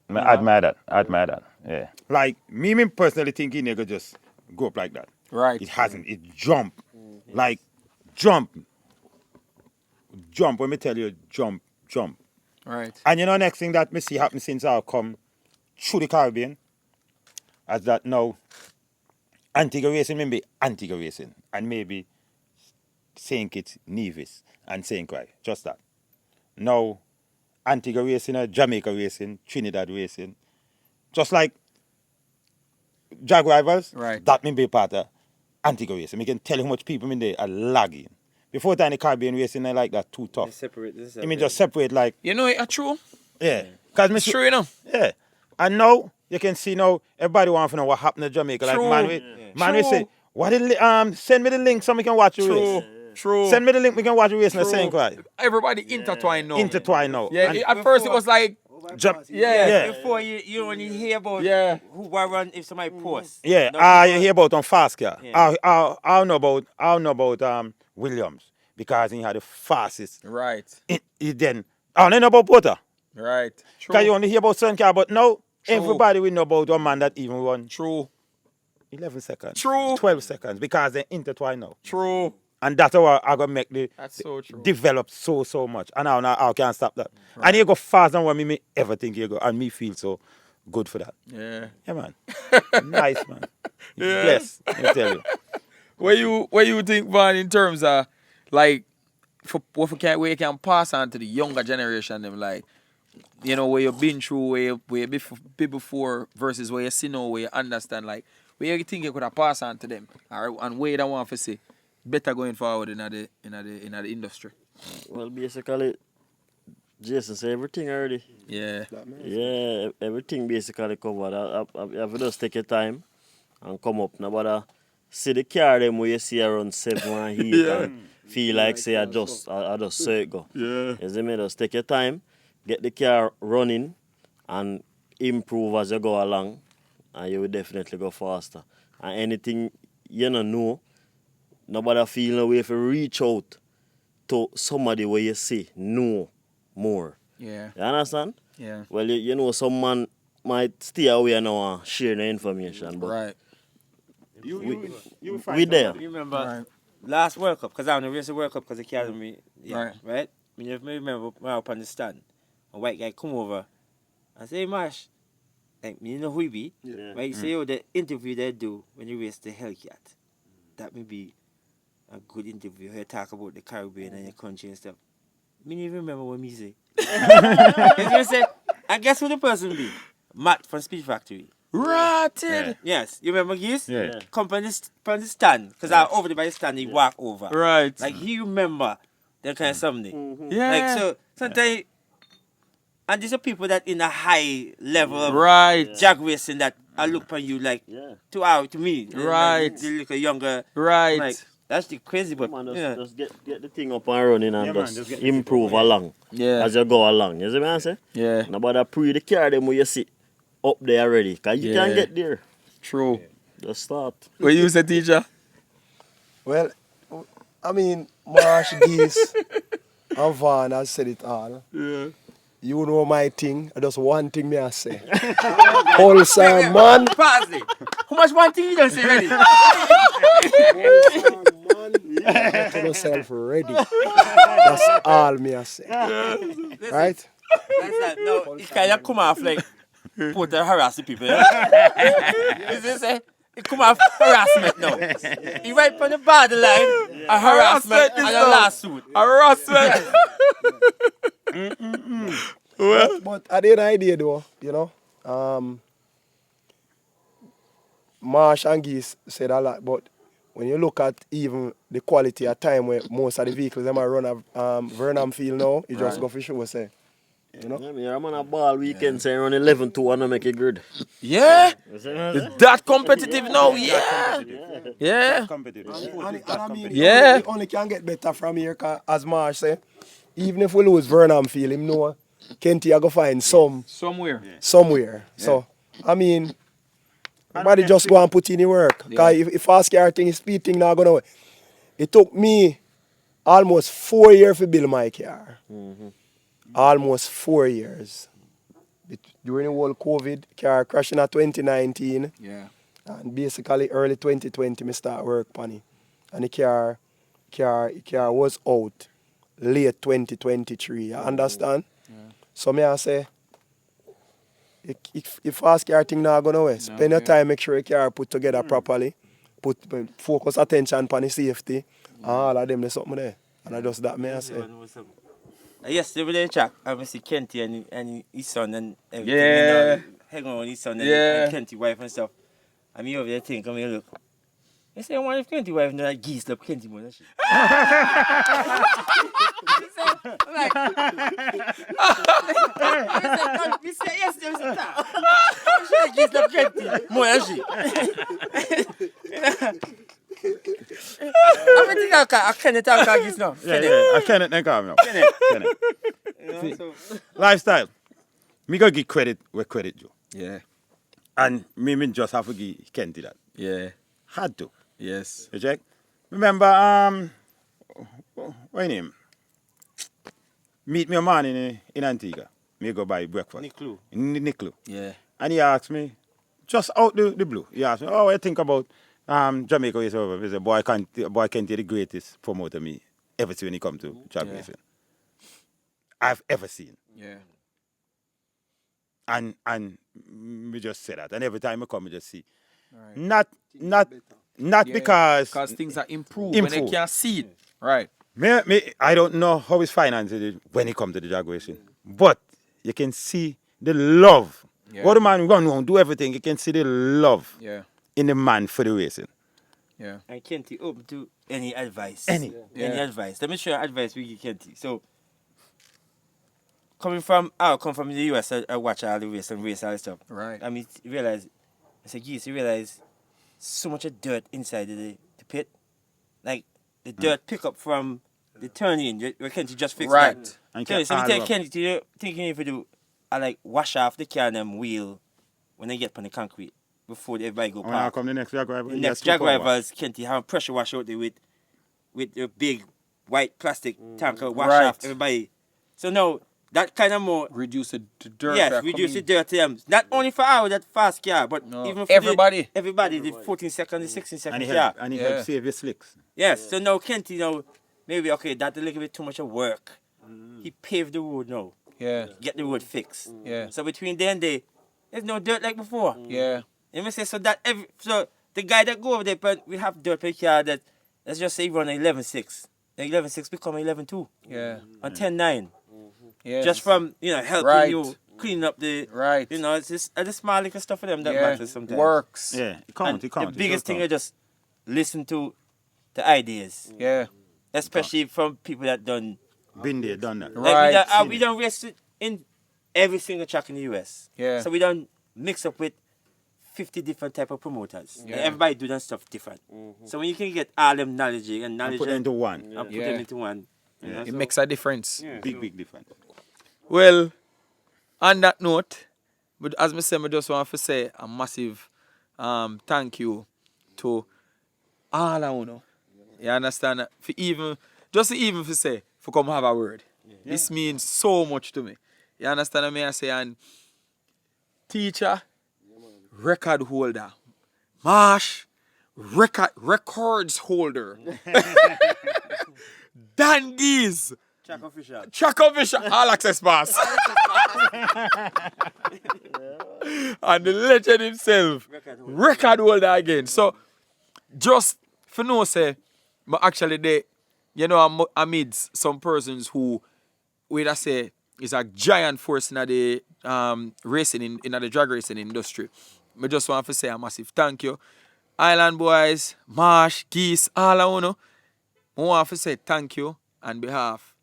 I admire that. Yeah. Like me personally thinking it could just go up like that. Right. It hasn't. It jump. Like jump. When me tell you jump. Right. And you know next thing that me see happen since I come through the Caribbean, as that now Antigua racing maybe Antigua racing and maybe St. Kitts, Nevis and St. Croix. Just that. Now Antigua racing, Jamaica racing, Trinidad racing. Just like Jag Rivals, Right. that may be part of Antigua racing. We can tell you how much people in there are lagging. Before time the Caribbean racing, I like that too tough. I mean just separate like, You know it's true. yeah. Cause It's true, you know. yeah. And now you can see now everybody wants to know what happened to Jamaica. Like True. man we True. say, what did send me the link so we can watch the race. True. Send me the link we can watch the race in the True. St. Croix. Everybody intertwined now. Intertwine now. Yeah. And At first it was like. Yeah. Before you only hear about who will run if somebody posts. Yeah, Now you hear about on fast car. Yeah. I know about Williams because he had the fastest. Right. He then I don't know about Porter. Right. Because you True. only hear about certain car, but now True. everybody will know about one man that even won True. 11 seconds. True. 12 seconds because they intertwine now. True. And that's how I gonna make That's so true. develop so much. And now I can't stop that. And he go faster than what me ever think he go. And me feel so good for that. Yeah. Yeah, man. Nice, man. Yeah. Bless, I tell you. What you think, Van, in terms of like where you can pass on to the younger generation, them like, you know, where you've been through, where you been before versus where you see now, where you understand, like, where you think you could have passed on to them, or, and where you don't want to see better going forward in the industry. Well, basically, Jason say everything already. Yeah. Yeah, everything basically covered. I have to just take your time and come up. Nobody see the car them where you see around 7 and 8 and feel like say I just saw it go. Yeah. You see me? Just take your time, get the car running and improve as you go along and you will definitely go faster. And anything you don't know, nobody feel no way if you reach out to somebody where you see know more. Yeah. You understand? Yeah. Well, you know, some man might stay away now and share the information, but Right. we there. You remember last World Cup, because I don't race the World Cup because they carried me. Yeah, right? I mean, if me remember when I was up on the stand, a white guy come over and say, hey, Marsh, like, you know who he be? Yeah. Right? You say, oh, the interview they do when you race the Hellcat, that may be a good interview. You talk about the Caribbean and your country and stuff. Me don't even remember what me say. You say, I guess who the person be? Matt from Speed Factory. Rotted. Yes, you remember Geese? Yeah. Come from the stand, because I over there by the stand, he walk over. Right. Like he remember that kind of something. Yeah. Like so, sometimes, and these are people that in a high level of jag racing that I look upon you like to me. Right. Like, they look a younger. Right. Like that's the crazy, but Just get the thing up and running and just get improve along. Yeah. As you go along. You see what I say? Yeah. Nobody pre the car them where you see up there already. Because you can get there. True. Just start. What you say, teacher? Well, I mean, Marsh, Geese, and Van has said it all. Yeah. You know my thing. Just one thing me I say. Wholesome man. Parsley. How much one thing you don't say ready? Wholesome man. Get yourself ready. That's all me I say. Right? That's that. No, it's kind of come off like put the harassing people. Yeah? Say it come off harassment now. He right on the borderline. A harassment and a lawsuit. Harassment. Well, but at the end of the day, though, you know, Marsh and Geese said a lot, but when you look at even the quality of time where most of the vehicles them are run at Vernon Field now, you just go for sure, say. You know? Yeah, I'm on a ball weekend saying run 11-2 and I make it good. Yeah. That competitive now, yeah. Yeah. And I mean, yeah. it only can get better from here, 'cause as Marsh say, even if we lose Vernon Field, him know Kenty I go find somewhere. Yeah. So, I mean, everybody just go and put in the work. Because if fast car thing, speed thing not going to work. It took me almost 4 years to build my car. Almost 4 years. During the whole COVID, car crashing at 2019. Yeah. And basically early 2020, me start work on it. And the car was out late 2023. You understand? Yeah. So me I say, if fast car thing not gonna work, spend your time, make sure your car put together properly, put focus attention on the safety, and all of them there's something there. And I just that me I say. Yesterday we did chat, I see Kenty and his son and everything. Yeah. You know, hang on with his son and Kenty wife and stuff. I mean over there think, I mean look. I say, I wonder if Kenty wife not Geese up Kenty more. Like, we say yes, there was a time. She Geese up Kenty more than she. I think I can't talk about Geese now. I can't think of him. So. Lifestyle. Me go give credit where credit due. Yeah. And me just have to give Kenty that. Yeah. Had to. Yes. You check? Remember, what name? Meet me a man in Antigua. Me go buy breakfast. Nicklu. Yeah. And he asked me, just out the blue, he asked me, oh, what you think about Jamaica is over? He said, boy Kenty the greatest promoter me ever see when he come to drag racing. I've ever seen. Yeah. And me just say that. And every time I come, I just see. Right. Not because things are improved when they can see it. Right. I don't know how his finances when he come to the drag racing. But you can see the love. Yeah. What the man run around, do everything. You can see the love in the man for the racing. Yeah. And Kenty open to any advice. Any advice. Let me show you advice we give Kenty. So I come from the US, I watch all the race and race all the stuff. Right. I mean, you realize, I said, Geese, you realize so much of dirt inside the pit. Like, the dirt pick up from the turn-in. You can't just fix Right. that. And So, you so can me all tell Kenny, you think you need to do, I like wash off the car and them wheel when they get on the concrete before everybody go When I park. come the next Jaguar, The next Jaguar drivers, Kenty, have pressure wash out there with a big white plastic tanker wash Right. off everybody. So now, that kind of more... Reduce the dirt. Yes, that reduce the come dirt to them. Not only for our that fast car, but No, even for everybody. everybody, the 14 second, the 16 second And he car. help, and he help save your slicks. Yes, so now Kent, maybe, okay, that's a little bit too much of work. He paved the road now. Yeah. Get the road fixed. Yeah. So between then and there, there's no dirt like before. Yeah. You know, say, so the guy that go over there, but we have dirt per car that, let's just say he run 11.6. The 11.6 become 11.2. Yeah. On 10.9. Yes. Just from, helping Right. you clean up the... Right. It's just the small little stuff for them that matters sometimes. Works. Yeah, it counts, it counts. The biggest thing is just listen to the ideas. Yeah. Especially from people that done... Been there, done that. Like we don't race in every single track in the US. Yeah. So we don't mix up with 50 different type of promoters. Yeah. Everybody do that stuff different. So when you can get all them knowledge and put them into one. And put them into one. It makes a difference. Big difference. Well, on that note, but as I said, I just want to say a massive thank you to all of you. You understand? For even for say, for come have a word. This means so much to me. You understand what I say? And teacher, record holder, Marsh, records holder, Dan Geese, Track official, all access pass. And the legend himself, record holder again. So, just for no say, but actually I'm amidst some persons who, I say, is a giant force in the racing, in the drag racing industry. I just want to say a massive thank you. Island boys, Marsh, Geese, all of you. I want to say thank you on behalf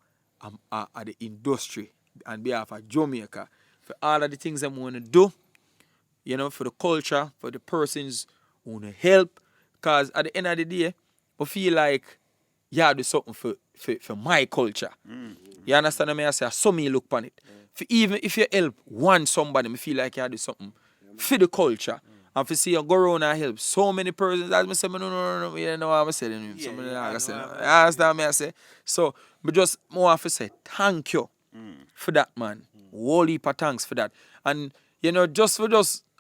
of the industry, on behalf of Jamaica, for all of the things I want to do, for the culture, for the persons who want to help. Because at the end of the day, I feel like you do something for my culture. You understand what I say? So me look upon it. Even if you help somebody, I feel like you do something for the culture. And for see you go around and help so many persons, as I say, no, you know what I'm saying. You understand what I say? So, I just want to say thank you for that, man. Whole heap of thanks for that. And, just for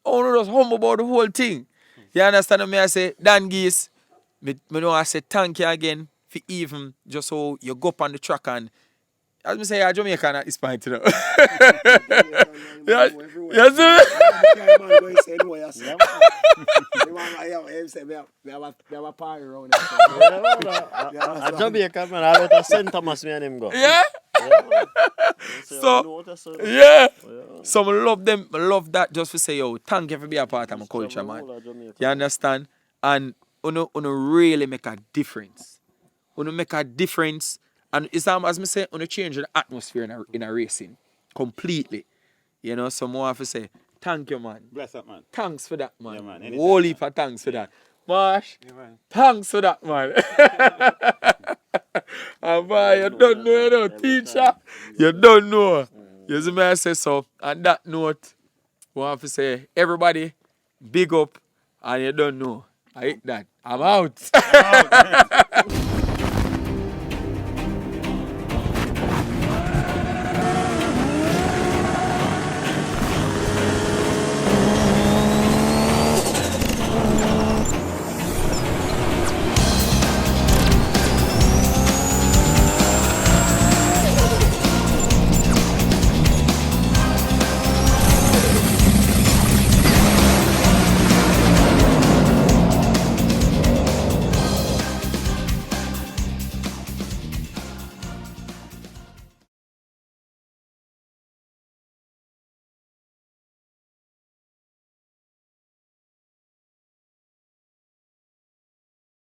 humble about the whole thing. You understand what I say? Dan Geese, I say thank you again for even just so you go up on the track and, as I say, you're Jamaican at this point, Yes, A Jamaican man, I let a St. Thomas me and him go. Yeah? So, yeah. So, I love them. I love that just to say, thank you for being a part of my culture, man. You understand? And you really make a difference. You make a difference. And it's as I say, you change the atmosphere in a racing completely. So more have to say, thank you, man. Bless up, man. Thanks for that, man. Yeah, man. Whole heap of thanks for that. Marsh, thanks for that, man. And boy, you don't know, teacher. You don't know. You see me I say so. On that note, we have to say, everybody, big up, and you don't know. I hate that. I'm out.